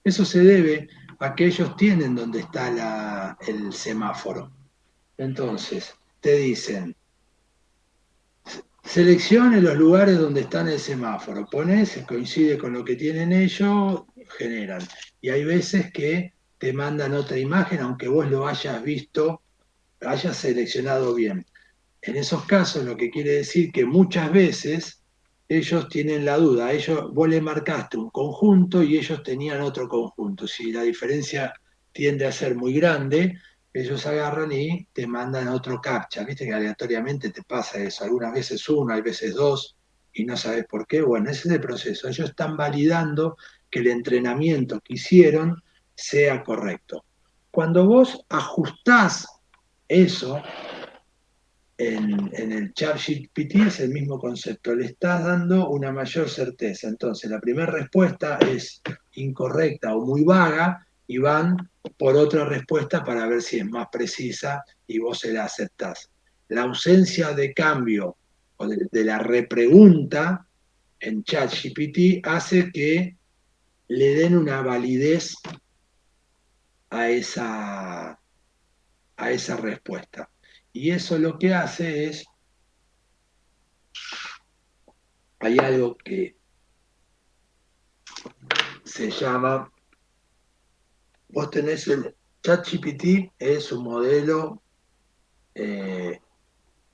Eso se debe a que ellos tienen donde está el semáforo. Entonces, te dicen, seleccione los lugares donde está el semáforo, pones, coincide con lo que tienen ellos, generan. Y hay veces que te mandan otra imagen, aunque vos lo hayas visto, hayas seleccionado bien. En esos casos, lo que quiere decir que muchas veces ellos tienen la duda. Vos le marcaste un conjunto y ellos tenían otro conjunto. Si la diferencia tiende a ser muy grande, ellos agarran y te mandan otro captcha. Viste que aleatoriamente te pasa eso. Algunas veces uno, hay veces dos, y no sabes por qué. Bueno, ese es el proceso. Ellos están validando que el entrenamiento que hicieron sea correcto. Cuando vos ajustás eso, en el ChatGPT es el mismo concepto, le estás dando una mayor certeza. Entonces, la primera respuesta es incorrecta o muy vaga y van por otra respuesta para ver si es más precisa y vos se la aceptás. La ausencia de cambio o de la repregunta en ChatGPT hace que le den una validez a esa respuesta. Y eso lo que hace es, hay algo que se llama, vos tenés el ChatGPT, es un modelo eh,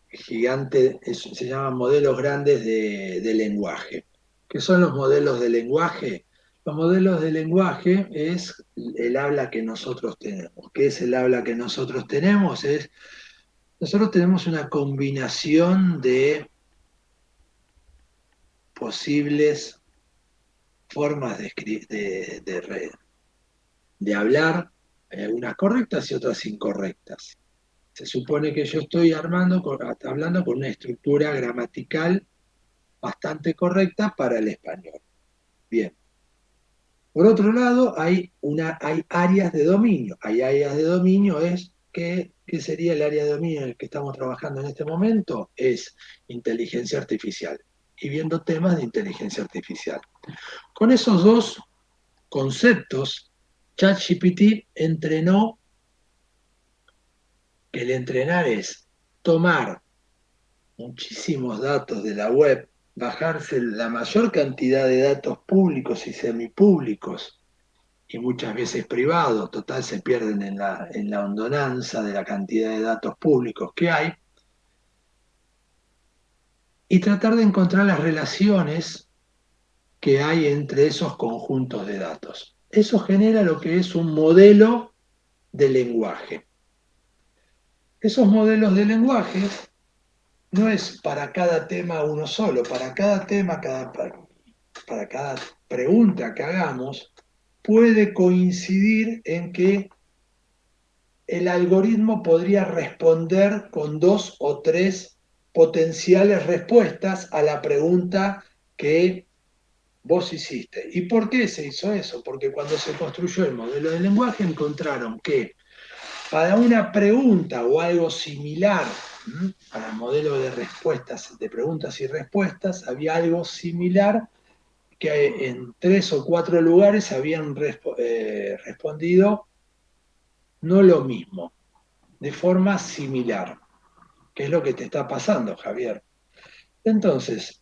gigante, se llaman modelos grandes de lenguaje. ¿Qué son los modelos de lenguaje? Los modelos de lenguaje es el habla que nosotros tenemos. ¿Qué es el habla que nosotros tenemos? Nosotros tenemos una combinación de posibles formas de hablar, hay algunas correctas y otras incorrectas. Se supone que yo estoy hablando con una estructura gramatical bastante correcta para el español. Bien. Por otro lado, hay áreas de dominio. Hay áreas de dominio, ¿qué sería el área de dominio en el que estamos trabajando en este momento? Es inteligencia artificial. Y viendo temas de inteligencia artificial. Con esos dos conceptos, ChatGPT entrenó, que el entrenar es tomar muchísimos datos de la web, bajarse la mayor cantidad de datos públicos y semipúblicos y muchas veces privados, total se pierden en la hondonanza de la cantidad de datos públicos que hay, y tratar de encontrar las relaciones que hay entre esos conjuntos de datos. Eso genera lo que es un modelo de lenguaje. Esos modelos de lenguaje no es para cada tema uno solo, para cada tema, para cada pregunta que hagamos, puede coincidir en que el algoritmo podría responder con 2 o 3 potenciales respuestas a la pregunta que vos hiciste. ¿Y por qué se hizo eso? Porque cuando se construyó el modelo de lenguaje encontraron que para una pregunta o algo similar, para el modelo de respuestas, de preguntas y respuestas, había algo similar que en 3 o 4 lugares habían respondido no lo mismo, de forma similar, que es lo que te está pasando, Javier. Entonces,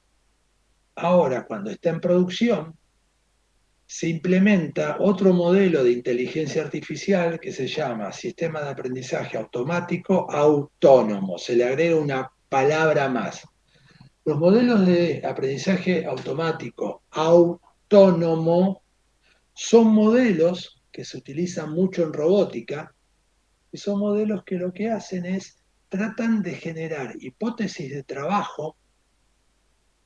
ahora cuando está en producción, se implementa otro modelo de inteligencia artificial que se llama sistema de aprendizaje automático autónomo. Se le agrega una palabra más. Los modelos de aprendizaje automático autónomo son modelos que se utilizan mucho en robótica y son modelos que lo que hacen es tratan de generar hipótesis de trabajo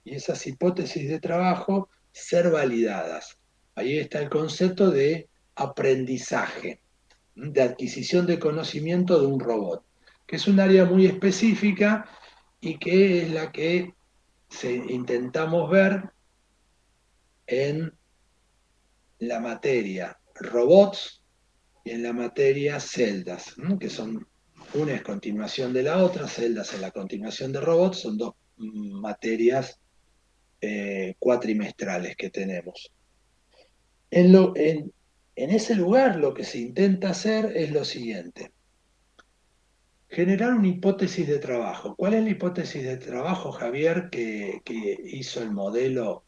y esas hipótesis de trabajo ser validadas. Ahí está el concepto de aprendizaje, de adquisición de conocimiento de un robot, que es un área muy específica y que es la que intentamos ver en la materia robots y en la materia celdas, que son una es continuación de la otra, celdas es la continuación de robots, son dos materias cuatrimestrales que tenemos. En ese lugar lo que se intenta hacer es lo siguiente, generar una hipótesis de trabajo. ¿Cuál es la hipótesis de trabajo, Javier, que hizo el modelo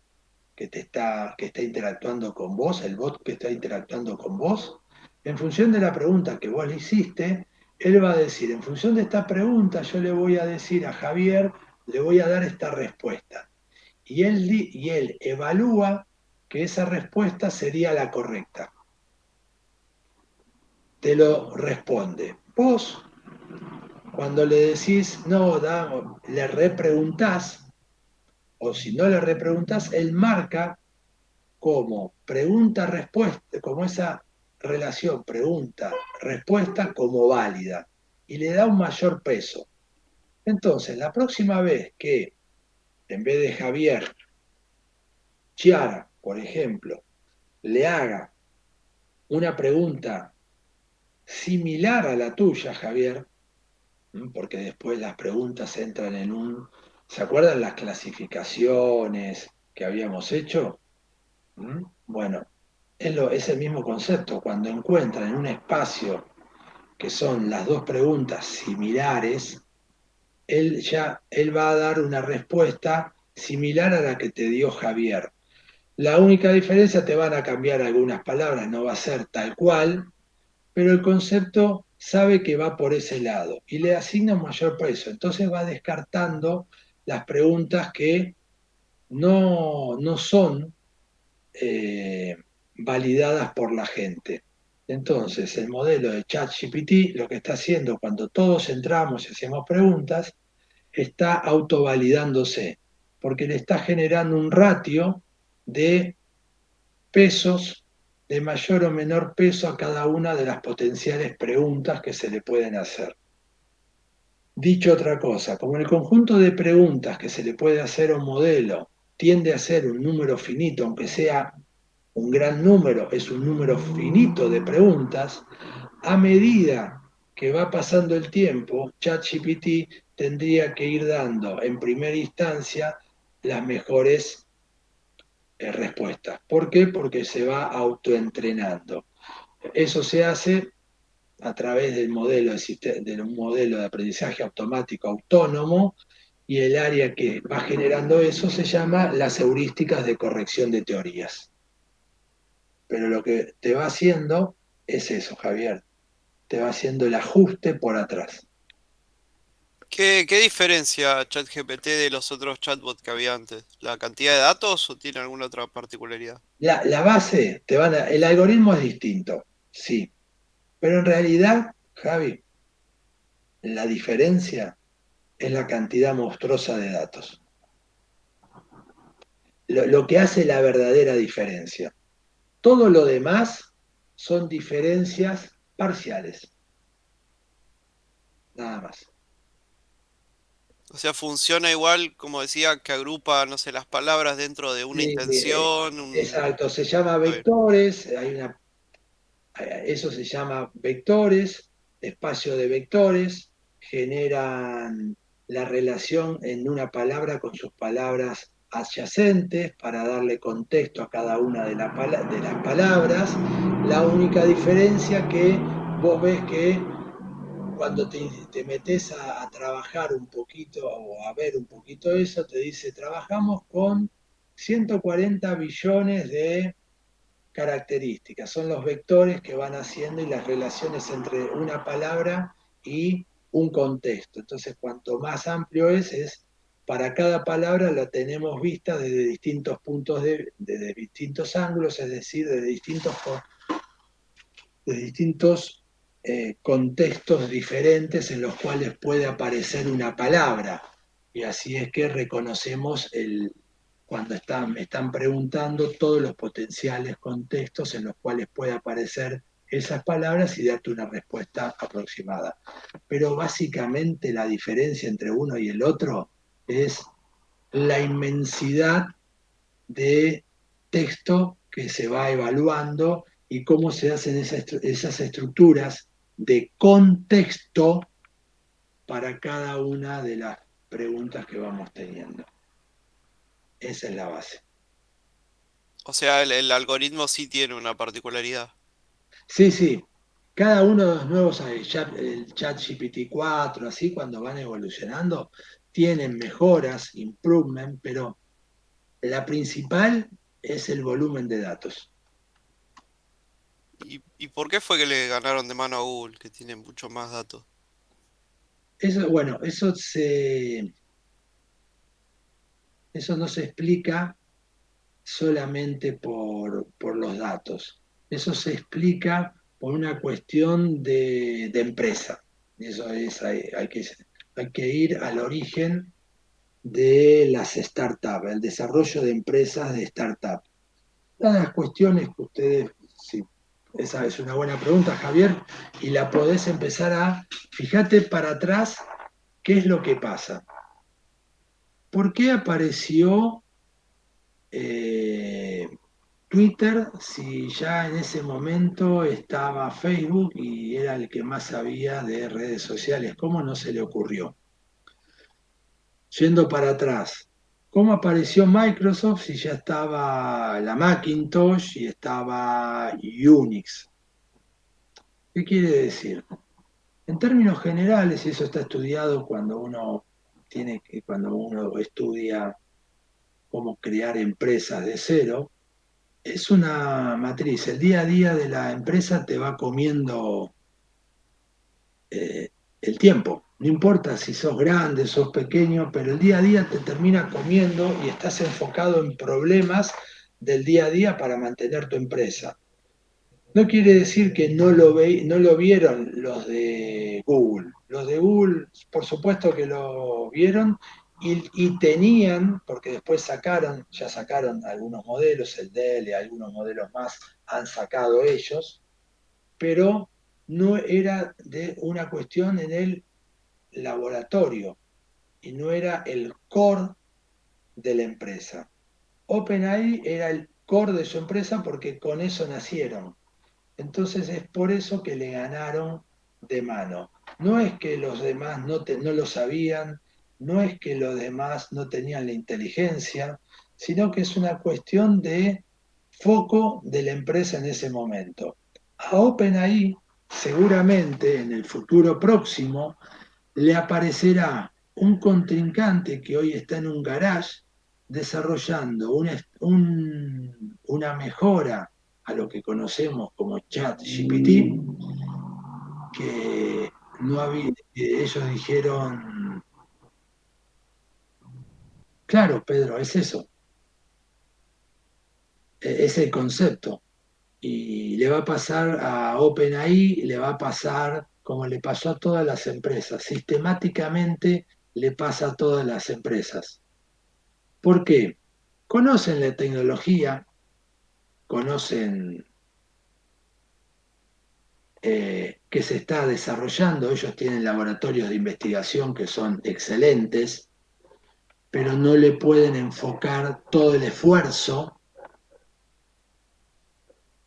que está interactuando con vos, el bot que está interactuando con vos? En función de la pregunta que vos le hiciste, él va a decir, en función de esta pregunta, yo le voy a decir a Javier, le voy a dar esta respuesta. Y él evalúa que esa respuesta sería la correcta. Te lo responde. Vos, cuando le decís, no, le repreguntás, o si no le repreguntás, él marca como pregunta-respuesta, como esa relación pregunta-respuesta como válida, y le da un mayor peso. Entonces, la próxima vez que en vez de Javier, Chiara, por ejemplo, le haga una pregunta similar a la tuya, Javier, porque después las preguntas entran en un... ¿Se acuerdan las clasificaciones que habíamos hecho? Bueno, es el mismo concepto. Cuando encuentran en un espacio que son las dos preguntas similares, él va a dar una respuesta similar a la que te dio Javier. La única diferencia, te van a cambiar algunas palabras, no va a ser tal cual, pero el concepto sabe que va por ese lado y le asigna un mayor peso. Entonces va descartando las preguntas que no son eh, validadas por la gente. Entonces, el modelo de ChatGPT lo que está haciendo cuando todos entramos y hacemos preguntas, está autovalidándose, porque le está generando un ratio de pesos de mayor o menor peso a cada una de las potenciales preguntas que se le pueden hacer. Dicho otra cosa, como el conjunto de preguntas que se le puede hacer a un modelo tiende a ser un número finito, aunque sea un gran número, es un número finito de preguntas, a medida que va pasando el tiempo, ChatGPT tendría que ir dando en primera instancia las mejores respuestas. ¿Por qué? Porque se va autoentrenando. Eso se hace a través de un modelo de aprendizaje automático autónomo, y el área que va generando eso se llama las heurísticas de corrección de teorías. pero lo que te va haciendo es eso, Javier, te va haciendo el ajuste por atrás. ¿Qué diferencia ChatGPT de los otros chatbots que había antes? ¿La cantidad de datos o tiene alguna otra particularidad? La base, el algoritmo es distinto, sí, pero en realidad, Javi, la diferencia es la cantidad monstruosa de datos. Lo que hace la verdadera diferencia. Todo lo demás son diferencias parciales, nada más. O sea, funciona igual, como decía, que agrupa, no sé, las palabras dentro de una Sí, intención, un... exacto, se llama Está bien. vectores, eso se llama vectores, espacio de vectores, generan la relación en una palabra con sus palabras adyacentes para darle contexto a cada una de las palabras. La única diferencia que vos ves que cuando te metes a trabajar un poquito o a ver un poquito eso, te dice, trabajamos con 140 billones de características, son los vectores que van haciendo y las relaciones entre una palabra y un contexto. Entonces, cuanto más amplio es para cada palabra la tenemos vista desde distintos puntos desde distintos ángulos, es decir, de distintos contextos diferentes en los cuales puede aparecer una palabra. Y así es que reconocemos cuando me están preguntando todos los potenciales contextos en los cuales puede aparecer esas palabras y darte una respuesta aproximada. Pero básicamente la diferencia entre uno y el otro es la inmensidad de texto que se va evaluando y cómo se hacen esas estructuras de contexto para cada una de las preguntas que vamos teniendo. Esa es la base. O sea, el algoritmo sí tiene una particularidad. Sí, sí. Cada uno de los nuevos, el chat GPT-4, así, cuando van evolucionando, tienen mejoras, improvement, pero la principal es el volumen de datos. Y por qué fue que le ganaron de mano a Google, que tiene mucho más datos? Eso, bueno, eso no se explica solamente por los datos. Eso se explica por una cuestión de empresa. Eso es, hay que ir al origen de las startups, el desarrollo de empresas de startups. Una de las cuestiones que ustedes, sí, esa es una buena pregunta, Javier, y la podés empezar fíjate para atrás, ¿qué es lo que pasa? ¿Por qué apareció eh, Twitter si ya en ese momento estaba Facebook y era el que más sabía de redes sociales? ¿Cómo no se le ocurrió? Yendo para atrás, ¿cómo apareció Microsoft si ya estaba la Macintosh y estaba Unix? ¿Qué quiere decir? En términos generales, y eso está estudiado cuando uno estudia cómo crear empresas de cero, es una matriz. El día a día de la empresa te va comiendo eh, el tiempo. No importa si sos grande, sos pequeño, pero el día a día te termina comiendo y estás enfocado en problemas del día a día para mantener tu empresa. No quiere decir que no lo vieron los de Google. Los de Google, por supuesto que lo vieron y tenían, porque después ya sacaron algunos modelos, el Dell y algunos modelos más han sacado ellos, pero no era de una cuestión en el laboratorio y no era el core de la empresa. OpenAI era el core de su empresa porque con eso nacieron. Entonces es por eso que le ganaron de mano. No es que los demás no lo sabían, no es que los demás no tenían la inteligencia, sino que es una cuestión de foco de la empresa en ese momento. A OpenAI seguramente en el futuro próximo le aparecerá un contrincante que hoy está en un garage desarrollando una mejora a lo que conocemos como ChatGPT, que no había, que ellos dijeron, claro, Pedro, es eso, es el concepto. Y le va a pasar a OpenAI, le va a pasar como le pasó a todas las empresas, sistemáticamente le pasa a todas las empresas. ¿Por qué? Conocen la tecnología, conocen que se está desarrollando, ellos tienen laboratorios de investigación que son excelentes, pero no le pueden enfocar todo el esfuerzo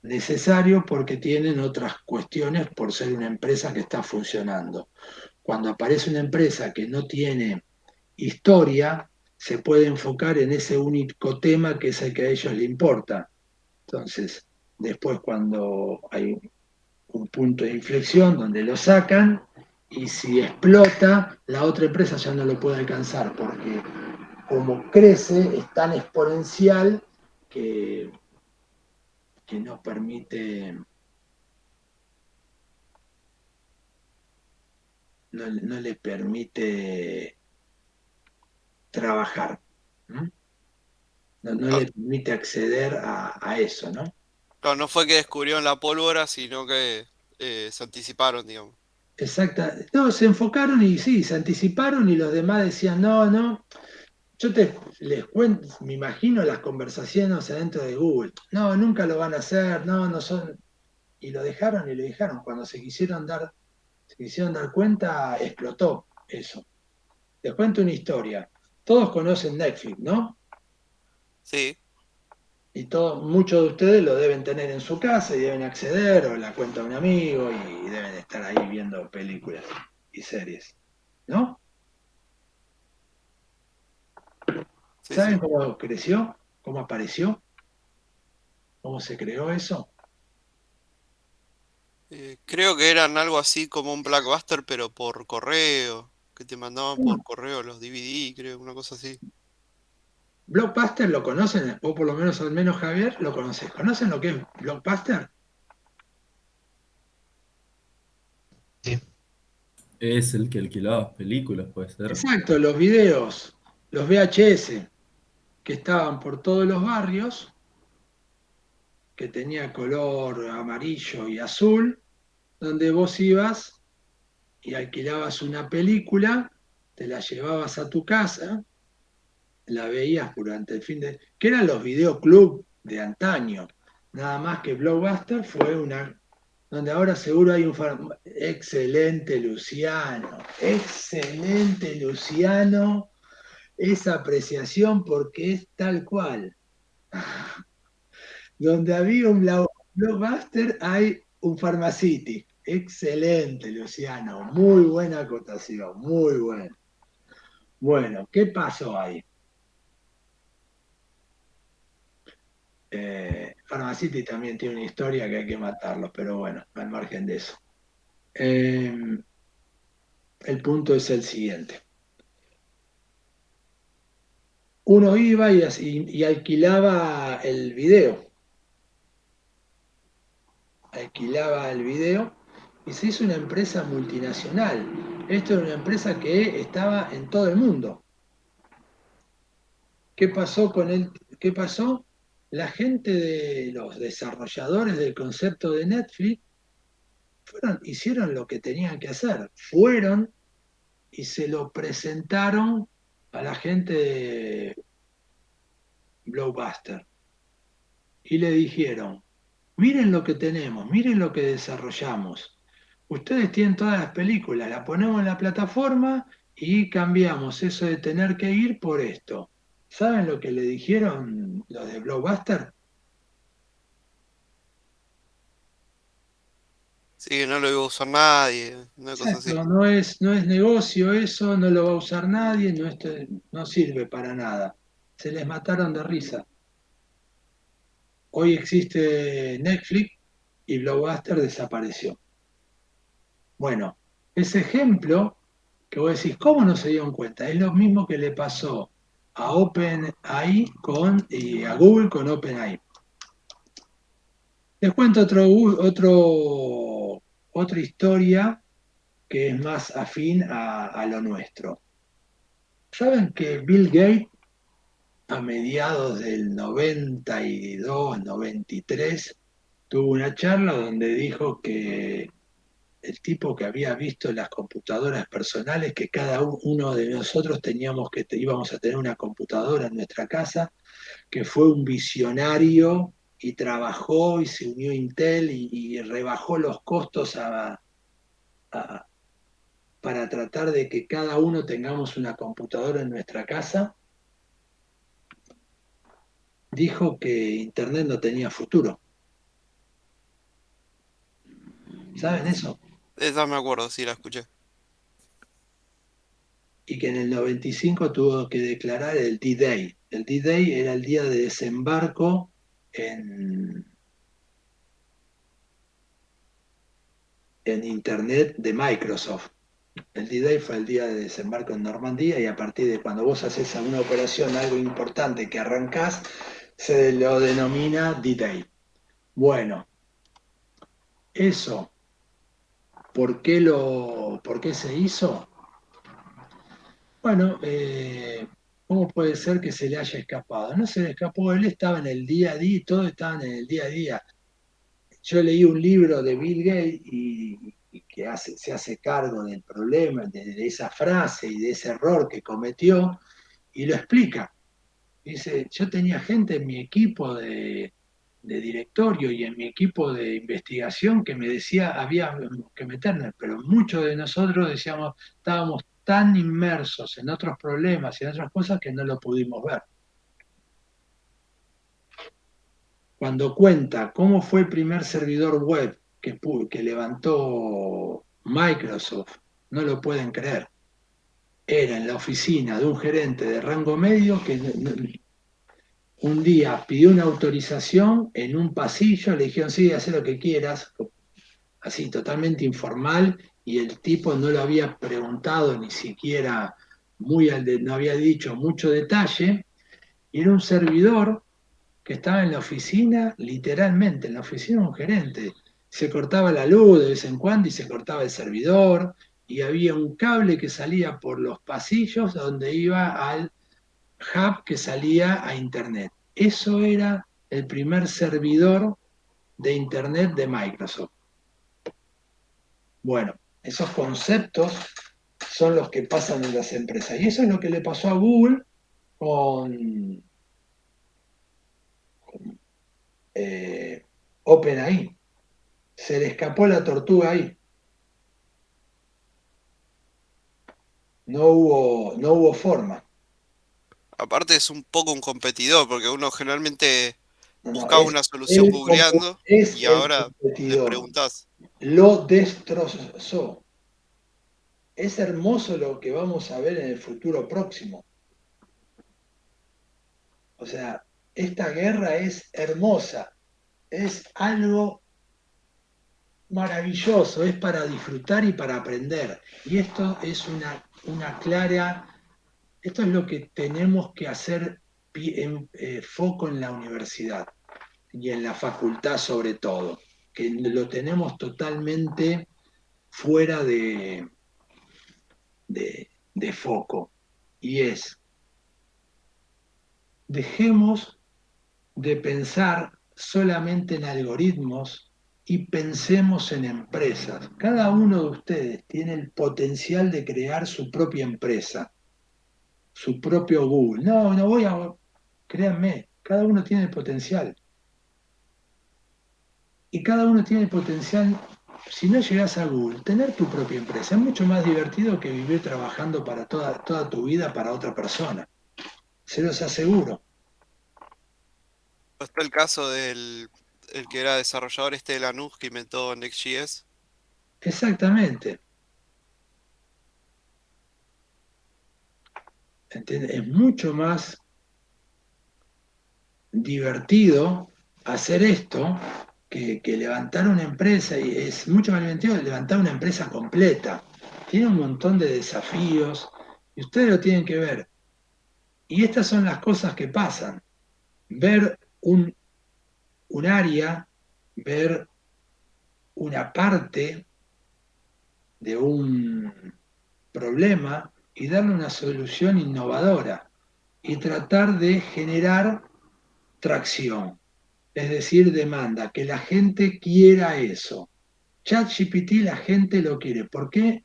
necesario porque tienen otras cuestiones por ser una empresa que está funcionando. Cuando aparece una empresa que no tiene historia, se puede enfocar en ese único tema que es el que a ellos le importa. Entonces, después cuando hay un punto de inflexión donde lo sacan y si explota, la otra empresa ya no lo puede alcanzar porque como crece es tan exponencial que, que no permite, no le permite trabajar, ¿no? No Claro, le permite acceder a eso, ¿no? claro, no fue que descubrieron la pólvora, sino que se anticiparon, digamos. Exacta. No, se enfocaron y sí, se anticiparon y los demás decían, no, no. Les cuento, me imagino las conversaciones adentro de Google. No, nunca lo van a hacer, no, no son. Y lo dejaron y lo dejaron. Cuando se quisieron dar cuenta, explotó eso. Les cuento una historia. Todos conocen Netflix, ¿no? Sí, Y muchos de ustedes lo deben tener en su casa y deben acceder o la cuenta de un amigo y deben estar ahí viendo películas y series, ¿no? sí, ¿Saben sí. cómo creció? ¿Cómo apareció? ¿Cómo se creó eso? Creo que eran algo así como un Blockbuster, pero por correo, que te mandaban por Mm. correo los DVD, creo, una cosa así. Blockbuster lo conocen, o por lo menos al menos Javier lo conoce. ¿Conocen lo que es Blockbuster? Sí, Es el que alquilaba películas, puede ser. Exacto, los videos, los VHS que estaban por todos los barrios, que tenía color amarillo y azul, donde vos ibas y alquilabas una película, te la llevabas a tu casa, la veías durante el fin de... que eran los videoclub de antaño. Nada más que Blockbuster fue una... donde ahora seguro hay un... Excelente, Luciano. Excelente, Luciano. Esa apreciación porque es tal cual. Donde había un Blockbuster hay un Pharmacity. Excelente, Luciano. Muy buena acotación. Muy buena. Bueno, ¿qué pasó ahí? Pharmacity también tiene una historia que hay que matarlos, pero bueno, al margen de eso. Eh, el punto es el siguiente. Uno iba y alquilaba alquilaba el video y se hizo una empresa multinacional. Esto era una empresa que estaba en todo el mundo. ¿Qué pasó con él? ¿Qué pasó? La gente de los desarrolladores del concepto de Netflix hicieron lo que tenían que hacer. Fueron y se lo presentaron a la gente de Blockbuster y le dijeron, miren lo que tenemos, miren lo que desarrollamos. Ustedes tienen todas las películas, las ponemos en la plataforma y cambiamos eso de tener que ir por esto. ¿Saben lo que le dijeron los de Blockbuster? Sí, que no lo iba a usar nadie, una cosa así. Exacto, no es negocio eso, no lo va a usar nadie, no sirve para nada. Se les mataron de risa. Hoy existe Netflix y Blockbuster desapareció. Bueno, ese ejemplo que vos decís, ¿cómo no se dieron cuenta? Es lo mismo que le pasó a OpenAI y a Google con OpenAI. Les cuento otra historia que es más afín a lo nuestro. ¿Saben que Bill Gates a mediados del 92, 93 tuvo una charla donde dijo que el tipo que había visto las computadoras personales, que cada uno de nosotros íbamos a tener una computadora en nuestra casa, que fue un visionario y trabajó y se unió a Intel y rebajó los costos a- para tratar de que cada uno tengamos una computadora en nuestra casa, dijo que Internet no tenía futuro. ¿Saben eso? Esa me acuerdo, sí, la escuché. Y que en el 95 tuvo que declarar el D-Day. El D-Day era el día de desembarco en, en Internet de Microsoft. El D-Day fue el día de desembarco en Normandía y a partir de cuando vos haces alguna operación, algo importante que arrancás, se lo denomina D-Day. Bueno, eso, por qué se hizo? Bueno, ¿cómo puede ser que se le haya escapado? No se le escapó, él estaba en el día a día, todos estaban en el día a día. Yo leí un libro de Bill Gates y que se hace cargo del problema, de esa frase y de ese error que cometió, y lo explica. Dice, yo tenía gente en mi equipo de directorio y en mi equipo de investigación que me decía había que meternos, pero muchos de nosotros decíamos, estábamos tan inmersos en otros problemas y en otras cosas que no lo pudimos ver. Cuando cuenta cómo fue el primer servidor web que levantó Microsoft, no lo pueden creer. Era en la oficina de un gerente de rango medio que un día pidió una autorización en un pasillo, le dijeron, sí, haz lo que quieras, así totalmente informal, y el tipo no lo había preguntado ni siquiera no había dicho mucho detalle, y era un servidor que estaba en la oficina, literalmente, en la oficina de un gerente. Se cortaba la luz de vez en cuando y se cortaba el servidor, y había un cable que salía por los pasillos donde iba al hub que salía a Internet. Eso era el primer servidor de Internet de Microsoft. Bueno, esos conceptos son los que pasan en las empresas. Y eso es lo que le pasó a Google con OpenAI. Se le escapó la tortuga ahí. No hubo forma. Aparte es un poco un competidor, porque uno generalmente No, no, buscaba una solución googleando es y el ahora le competidor. preguntás. Lo destrozó. Es hermoso lo que vamos a ver en el futuro próximo. O sea, esta guerra es hermosa, es algo maravilloso, es para disfrutar y para aprender. Y esto es una clara, esto es lo que tenemos que hacer foco en la universidad y en la facultad sobre todo, que lo tenemos totalmente fuera de foco. Y es, dejemos de pensar solamente en algoritmos y pensemos en empresas. Cada uno de ustedes tiene el potencial de crear su propia empresa, su propio Google. No voy a... Créanme, cada uno tiene el potencial. Y cada uno tiene el potencial, si no llegas a Google, tener tu propia empresa. Es mucho más divertido que vivir trabajando para toda tu vida para otra persona. Se los aseguro. Está el caso el que era desarrollador este de Lanús que inventó Next.js. Exactamente. ¿Entiendes? Es mucho más divertido hacer esto que levantar una empresa, y es mucho más divertido levantar una empresa completa. Tiene un montón de desafíos y ustedes lo tienen que ver. Y estas son las cosas que pasan. Ver un área ver una parte de un problema y darle una solución innovadora y tratar de generar tracción, es decir, demanda, que la gente quiera eso. ChatGPT la gente lo quiere. ¿Por qué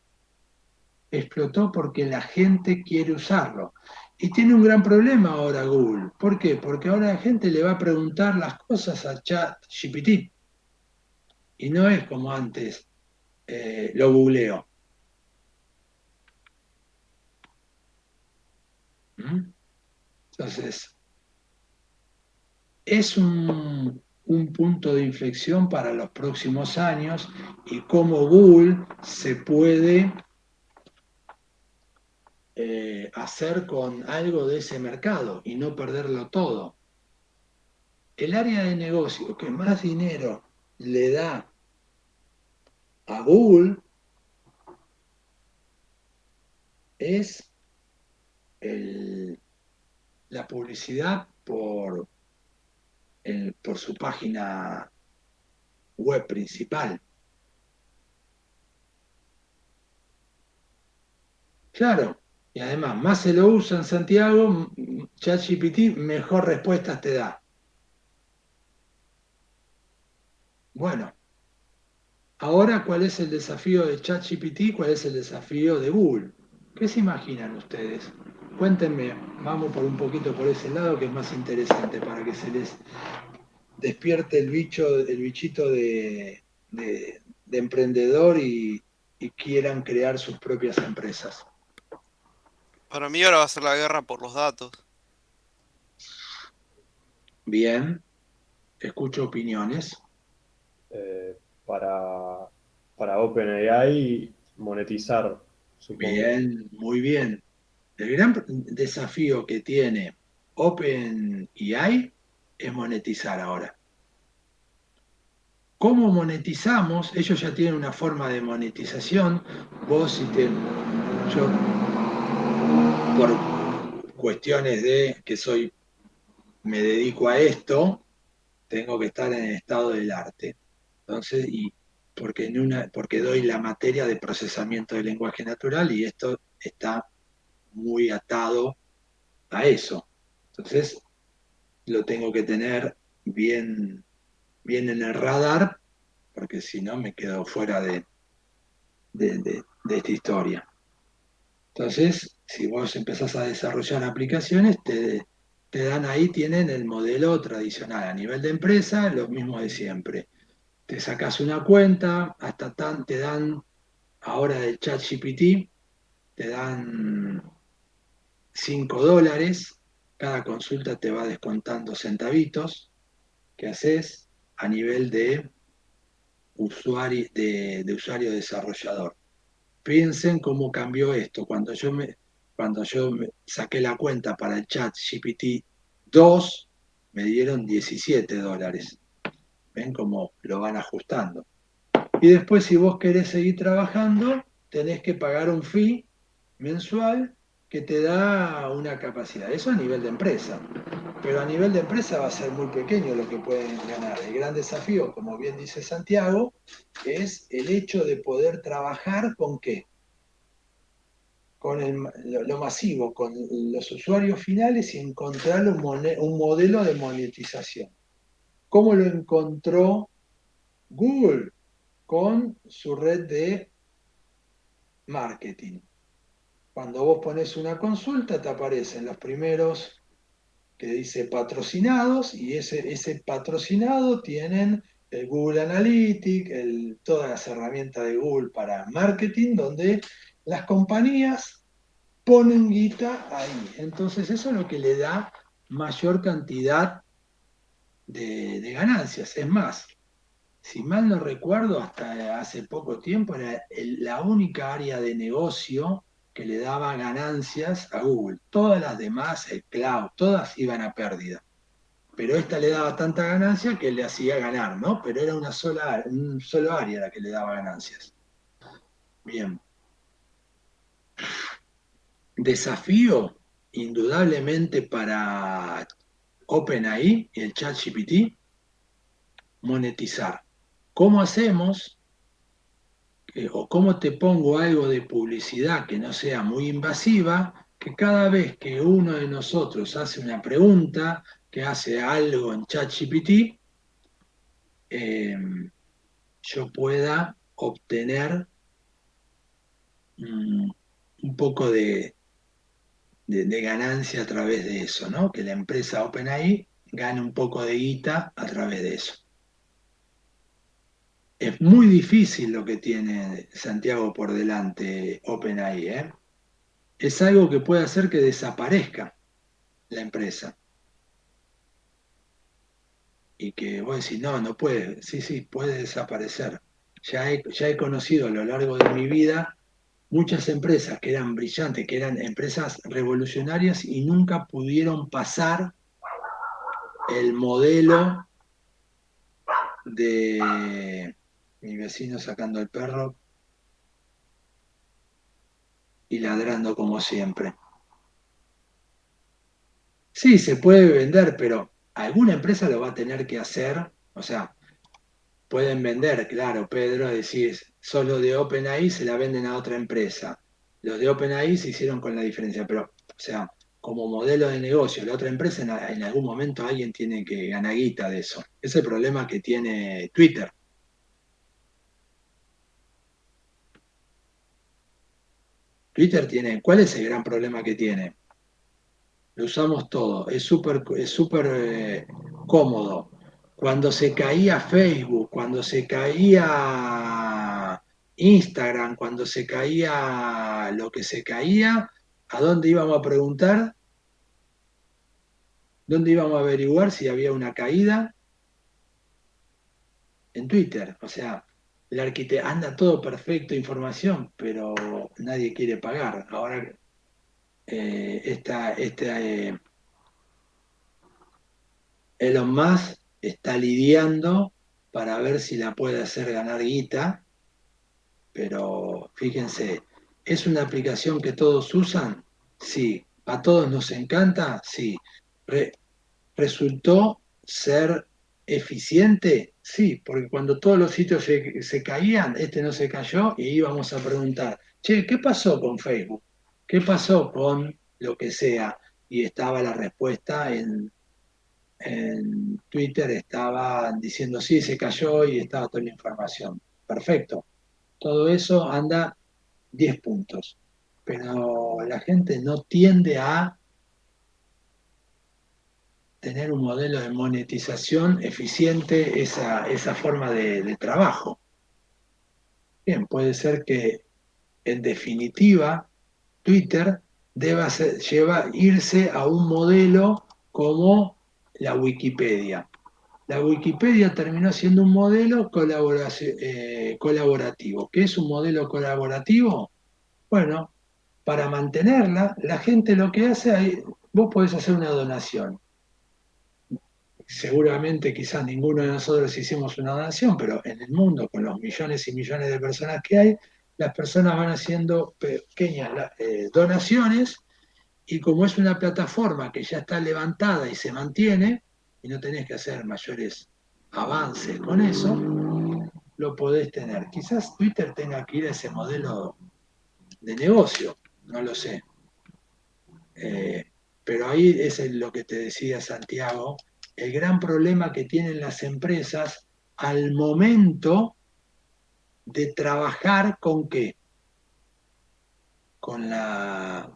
explotó? Porque la gente quiere usarlo. Y tiene un gran problema ahora Google. ¿Por qué? Porque ahora la gente le va a preguntar las cosas a ChatGPT. Y no es como antes, lo googleo. ¿Mm? Entonces, es un punto de inflexión para los próximos años y cómo Google se puede hacer con algo de ese mercado y no perderlo todo. El área de negocio que más dinero le da a Google es el- la publicidad por su página web principal. Claro, y además, más se lo usa en Santiago, ChatGPT mejor respuestas te da. Bueno, ahora, ¿cuál es el desafío de ChatGPT? ¿Cuál es el desafío de Google? ¿Qué se imaginan ustedes? Cuéntenme, vamos por un poquito por ese lado que es más interesante para que se les despierte el bichito de emprendedor y quieran crear sus propias empresas. Para mí ahora va a ser la guerra por los datos. Bien, escucho opiniones. eh, para, para OpenAI monetizar, supongo. Bien, muy bien. El gran desafío que tiene OpenAI es monetizar ahora. ¿Cómo monetizamos? Ellos ya tienen una forma de monetización. Vos, yo, por cuestiones de que me dedico a esto, tengo que estar en el estado del arte. Entonces, porque doy la materia de procesamiento del lenguaje natural y esto está muy atado a eso. Entonces, lo tengo que tener bien en el radar, porque si no me quedo fuera de esta historia. Entonces, si vos empezás a desarrollar aplicaciones, te dan ahí, tienen el modelo tradicional a nivel de empresa, lo mismo de siempre. Te sacas una cuenta, te dan, ahora del chat GPT, te dan $5, cada consulta te va descontando centavitos que haces a nivel de usuario desarrollador. Piensen cómo cambió esto. Cuando yo saqué la cuenta para el chat GPT 2, me dieron $17. ¿Ven cómo lo van ajustando? Y después, si vos querés seguir trabajando, tenés que pagar un fee mensual que te da una capacidad. Eso a nivel de empresa. Pero a nivel de empresa va a ser muy pequeño lo que pueden ganar. El gran desafío, como bien dice Santiago, es el hecho de poder trabajar con qué, con lo masivo, con los usuarios finales y encontrar un modelo de monetización. ¿Cómo lo encontró Google? Con su red de marketing. Cuando vos pones una consulta, te aparecen los primeros que dice patrocinados y ese patrocinado tienen el Google Analytics, todas las herramientas de Google para marketing, donde las compañías ponen guita ahí. Entonces eso es lo que le da mayor cantidad de ganancias. Es más, si mal no recuerdo, hasta hace poco tiempo era la única área de negocio que le daba ganancias a Google. Todas las demás, el cloud, todas iban a pérdida. Pero esta le daba tanta ganancia que le hacía ganar, ¿no? Pero era un solo área la que le daba ganancias. Bien. Desafío, indudablemente, para OpenAI y el ChatGPT, monetizar. ¿Cómo hacemos o cómo te pongo algo de publicidad que no sea muy invasiva, que cada vez que uno de nosotros hace una pregunta, que hace algo en ChatGPT, yo pueda obtener un poco de ganancia a través de eso, ¿no? Que la empresa OpenAI gane un poco de guita a través de eso. Es muy difícil lo que tiene Santiago por delante OpenAI, ¿eh? Es algo que puede hacer que desaparezca la empresa. Y que vos decís, no, no puede. Sí, sí, puede desaparecer. Ya he conocido a lo largo de mi vida muchas empresas que eran brillantes, que eran empresas revolucionarias y nunca pudieron pasar el modelo de mi vecino sacando el perro y ladrando como siempre. Sí, se puede vender, pero alguna empresa lo va a tener que hacer. O sea, pueden vender, claro, Pedro, decís, solo de OpenAI se la venden a otra empresa. Los de OpenAI se hicieron con la diferencia, pero, o sea, como modelo de negocio, la otra empresa en algún momento alguien tiene que ganar guita de eso. Ese es el problema que tiene Twitter. Twitter tiene, ¿cuál es el gran problema que tiene? Lo usamos todo, es súper cómodo. Cuando se caía Facebook, cuando se caía Instagram, cuando se caía lo que se caía, ¿a dónde íbamos a preguntar? ¿Dónde íbamos a averiguar si había una caída? En Twitter. O sea, anda todo perfecto, información, pero nadie quiere pagar. Ahora, Elon Musk está lidiando para ver si la puede hacer ganar guita, pero fíjense, ¿es una aplicación que todos usan? Sí. ¿A todos nos encanta? Sí. Re- ¿Resultó ser eficiente? Sí, porque cuando todos los sitios se caían, este no se cayó y íbamos a preguntar, che, ¿qué pasó con Facebook? ¿Qué pasó con lo que sea? Y estaba la respuesta en Twitter estaban diciendo sí, se cayó y estaba toda la información. Perfecto. Todo eso anda 10 puntos. Pero la gente no tiende a tener un modelo de monetización eficiente, esa forma de trabajo. Bien, puede ser que en definitiva Twitter irse a un modelo como la Wikipedia. La Wikipedia terminó siendo un modelo colaborativo. ¿Qué es un modelo colaborativo? Bueno, para mantenerla, la gente lo que hace, vos podés hacer una donación. Seguramente quizás ninguno de nosotros hicimos una donación, pero en el mundo, con los millones y millones de personas que hay, las personas van haciendo pequeñas donaciones y como es una plataforma que ya está levantada y se mantiene, y no tenés que hacer mayores avances con eso, lo podés tener. Quizás Twitter tenga que ir a ese modelo de negocio, no lo sé. Eh, pero ahí es lo que te decía Santiago, el gran problema que tienen las empresas al momento de trabajar con qué? Con la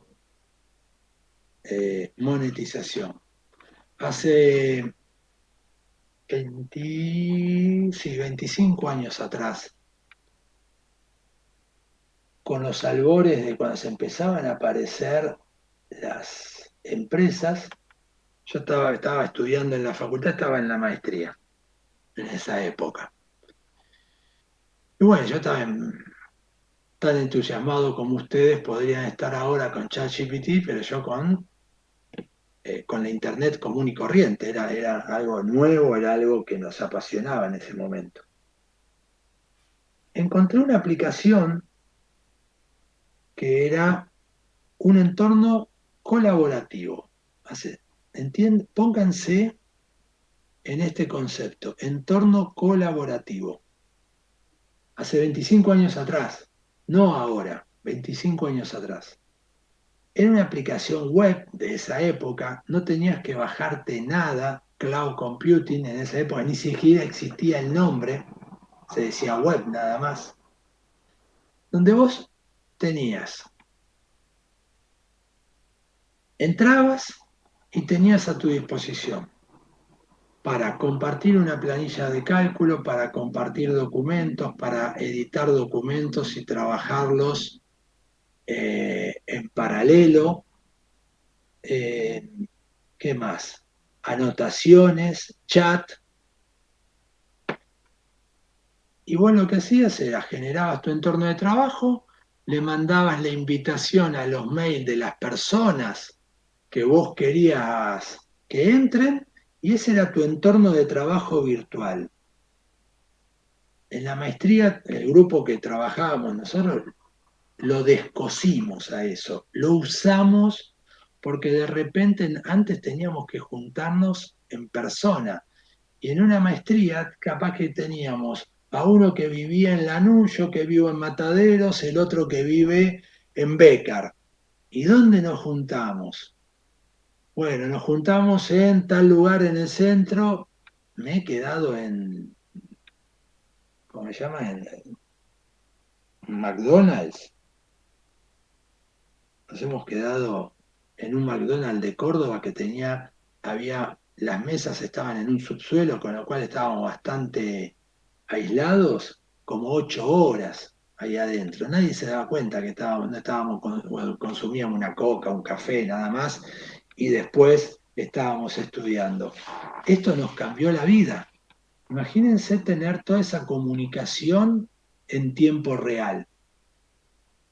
monetización. Hace 25 años atrás, con los albores de cuando se empezaban a aparecer las empresas, yo estaba estudiando en la facultad, estaba en la maestría en esa época. Y bueno, yo estaba tan entusiasmado como ustedes podrían estar ahora con ChatGPT, pero yo con la internet común y corriente, era algo nuevo, era algo que nos apasionaba en ese momento. Encontré una aplicación que era un entorno colaborativo. Pónganse en este concepto, entorno colaborativo. Hace 25 años atrás, no ahora, 25 años atrás. Era una aplicación web de esa época, no tenías que bajarte nada, cloud computing en esa época, ni siquiera existía el nombre, se decía web nada más, donde vos tenías, entrabas y tenías a tu disposición para compartir una planilla de cálculo, para compartir documentos, para editar documentos y trabajarlos en paralelo. ¿Qué más? Anotaciones, chat. Y vos lo que hacías era generabas tu entorno de trabajo, le mandabas la invitación a los mails de las personas que vos querías que entren, y ese era tu entorno de trabajo virtual. En la maestría, el grupo que trabajábamos nosotros, lo descosimos a eso, lo usamos porque de repente antes teníamos que juntarnos en persona, y en una maestría capaz que teníamos a uno que vivía en Lanús, yo que vivo en Mataderos, el otro que vive en Bécar. ¿Y dónde nos juntamos? Bueno, nos juntamos en tal lugar en el centro. Me he quedado en, ¿cómo se llama? En McDonald's. Nos hemos quedado en un McDonald's de Córdoba que las mesas estaban en un subsuelo, con lo cual estábamos bastante aislados, como 8 horas ahí adentro. Nadie se daba cuenta que no estábamos, bueno, consumíamos una coca, un café, nada más, y después estábamos estudiando. Esto nos cambió la vida. Imagínense tener toda esa comunicación en tiempo real.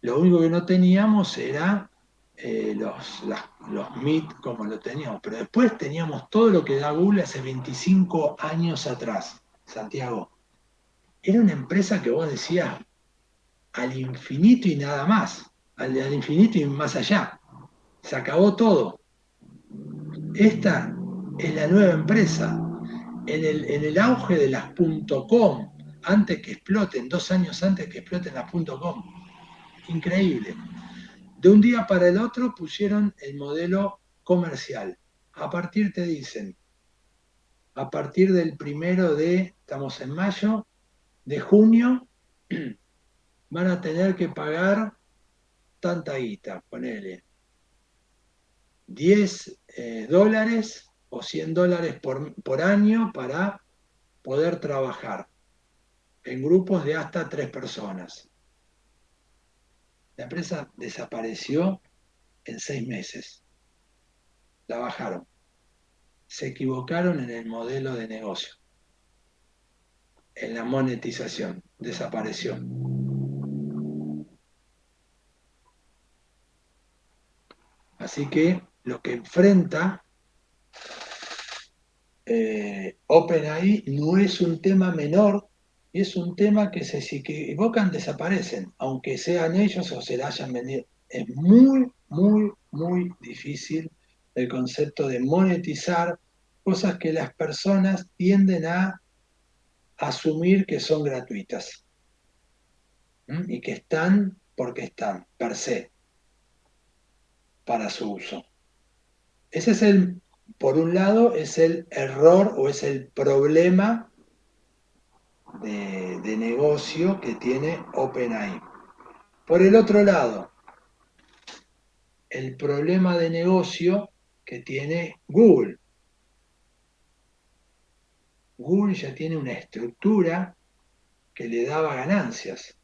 Lo único que no teníamos era los Meet como lo teníamos, pero después teníamos todo lo que da Google hace 25 años atrás, Santiago. Era una empresa que vos decías al infinito y nada más, al infinito y más allá. Se acabó todo. Esta es la nueva empresa. En el auge de las .com, antes que exploten, 2 años antes que exploten las .com. Increíble. De un día para el otro pusieron el modelo comercial. A partir, te dicen, a partir del 1 estamos en mayo, de junio, van a tener que pagar tanta guita, ponele, $10 o $100 por año para poder trabajar en grupos de hasta 3 personas. La empresa desapareció en 6 meses. La bajaron. Se equivocaron en el modelo de negocio, en la monetización. Desapareció. Así que lo que enfrenta OpenAI no es un tema menor, y es un tema que si equivocan desaparecen, aunque sean ellos o se la hayan vendido. Es muy, muy, muy difícil el concepto de monetizar cosas que las personas tienden a asumir que son gratuitas. Y que están porque están, per se, para su uso. Ese es por un lado, es el error o es el problema de negocio que tiene OpenAI. Por el otro lado, el problema de negocio que tiene Google. Google ya tiene una estructura que le daba ganancias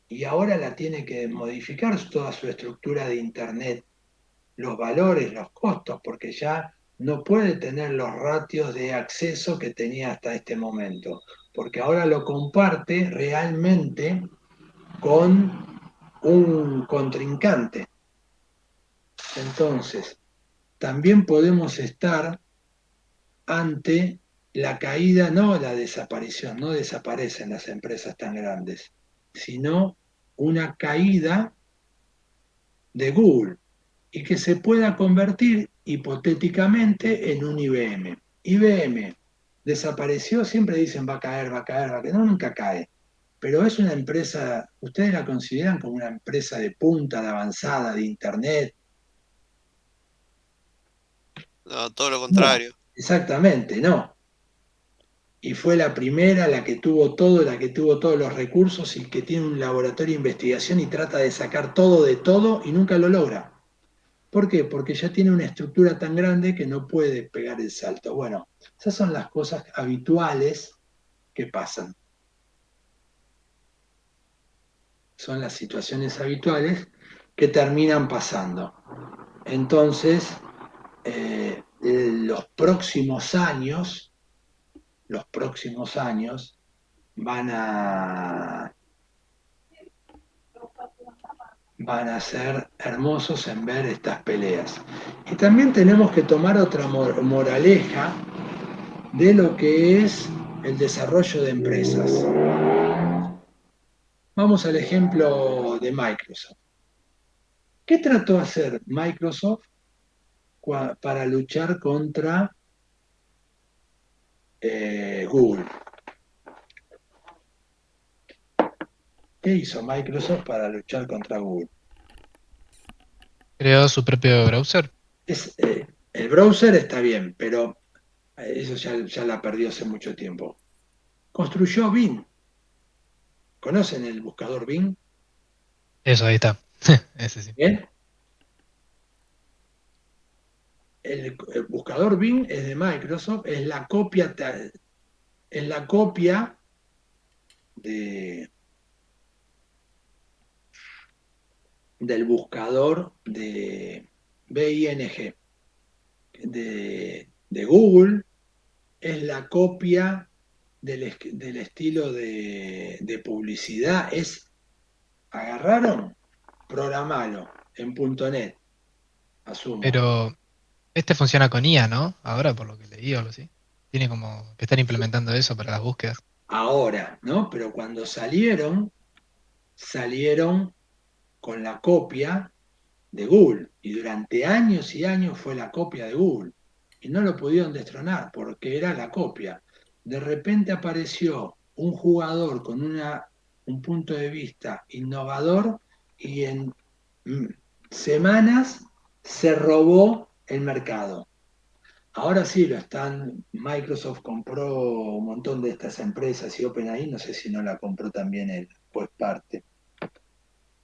y ahora la tiene que modificar toda su estructura de Internet, los valores, los costos, porque ya no puede tener los ratios de acceso que tenía hasta este momento, porque ahora lo comparte realmente con un contrincante. Entonces, también podemos estar ante la caída, no la desaparición, no desaparecen las empresas tan grandes, sino una caída de Google y que se pueda convertir hipotéticamente en un IBM. IBM, desapareció, siempre dicen va a caer, va a caer, va a caer. No, nunca cae. Pero es una empresa, ¿ustedes la consideran como una empresa de punta, de avanzada, de Internet? No, todo lo No, contrario. exactamente, no. Y fue la primera, la que tuvo todo, la que tuvo todos los recursos y que tiene un laboratorio de investigación y trata de sacar todo de todo y nunca lo logra. ¿Por qué? Porque ya tiene una estructura tan grande que no puede pegar el salto. Bueno, esas son las cosas habituales que pasan. Son las situaciones habituales que terminan pasando. Entonces, los próximos años van van a ser hermosos en ver estas peleas. Y también tenemos que tomar otra moraleja de lo que es el desarrollo de empresas. Vamos al ejemplo de Microsoft. ¿Qué trató de hacer Microsoft para luchar contra Google? ¿Qué hizo Microsoft para luchar contra Google? Creó su propio browser. El browser está bien, pero eso ya la perdió hace mucho tiempo. Construyó Bing. ¿Conocen el buscador Bing? Eso, ahí está. Ese sí. Bien. El buscador Bing es de Microsoft, es la copia de, del buscador de Bing, de Google, es la copia del estilo de publicidad. Agarraron, programalo en .NET, asumo. Pero este funciona con IA, ¿no? Ahora, por lo que leí o algo así. Tiene como que estar implementando eso para las búsquedas. Ahora, ¿no? Pero cuando salieron con la copia de Google y durante años y años fue la copia de Google y no lo pudieron destronar porque era la copia. De repente apareció un jugador con un punto de vista innovador y en mm, semanas se robó el mercado. Ahora sí lo están, Microsoft compró un montón de estas empresas y OpenAI, no sé si no la compró también él, pues parte.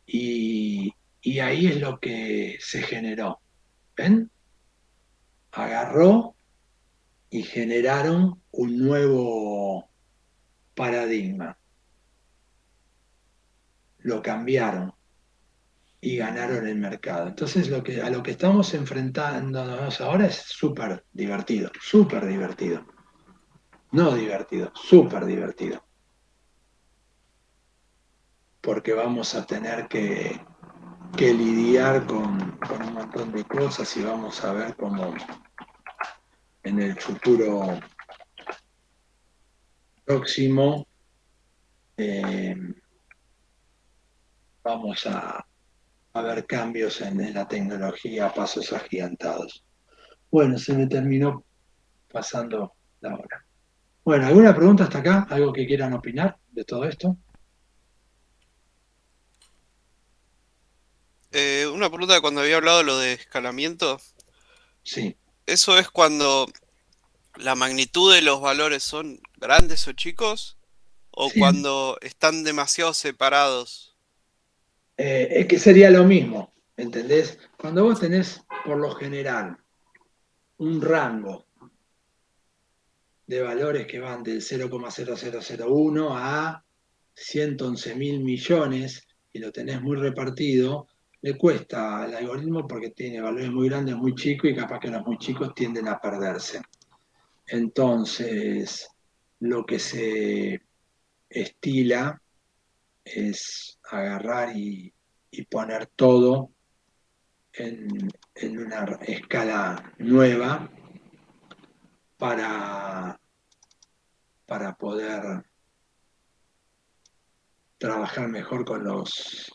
Y ahí es lo que se generó. ¿Ven? Agarró y generaron un nuevo paradigma. Lo cambiaron y ganaron el mercado. Entonces a lo que estamos enfrentándonos ahora es súper divertido, súper divertido. No divertido, súper divertido. Porque vamos a tener que lidiar con un montón de cosas y vamos a ver cómo en el futuro próximo eh, vamos a ver cambios en la tecnología a pasos agigantados. Bueno, se me terminó pasando la hora. Bueno, ¿alguna pregunta hasta acá? ¿Algo que quieran opinar de todo esto? Una pregunta de cuando había hablado lo de escalamiento. Sí. ¿Eso es cuando la magnitud de los valores son grandes o chicos? ¿O Sí, cuando están demasiado separados? es que sería lo mismo, ¿entendés? Cuando vos tenés, por lo general, un rango de valores que van del 0,0001 a 111 mil millones y lo tenés muy repartido, le cuesta al algoritmo porque tiene valores muy grandes, muy chicos y capaz que los muy chicos tienden a perderse. Entonces, lo que se estila es agarrar y poner todo en una escala nueva para, para poder trabajar mejor con los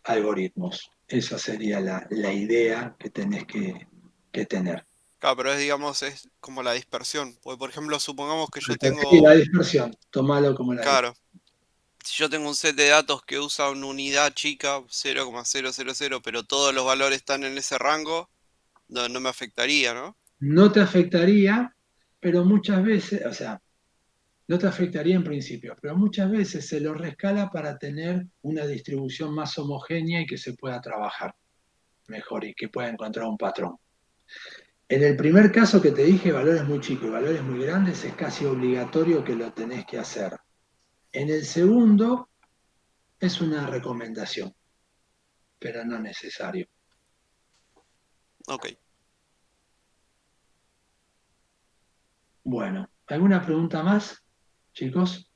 algoritmos. Esa sería la idea que tenés que tener. Claro, pero es, digamos, es como la dispersión. Porque, por ejemplo, supongamos que yo Sí, la tengo, dispersión, tomalo como la dispersión. claro, si yo tengo un set de datos que usa una unidad chica, 0,000, pero todos los valores están en ese rango, no me afectaría, ¿no? No te afectaría, pero muchas veces, o sea, no te afectaría en principio, pero muchas veces se lo rescala para tener una distribución más homogénea y que se pueda trabajar mejor y que pueda encontrar un patrón. En el primer caso que te dije, valores muy chicos y valores muy grandes, es casi obligatorio que lo tenés que hacer. En el segundo, es una recomendación, pero no necesario. Ok. Bueno, ¿alguna pregunta más, chicos?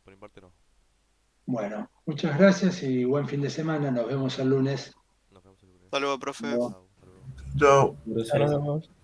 Por mi parte no. Bueno, muchas gracias y buen fin de semana. Nos vemos el lunes. Nos vemos el lunes. Hasta luego, profe. Chao. Chao, hasta luego. Chao. Gracias. Ahora nomás.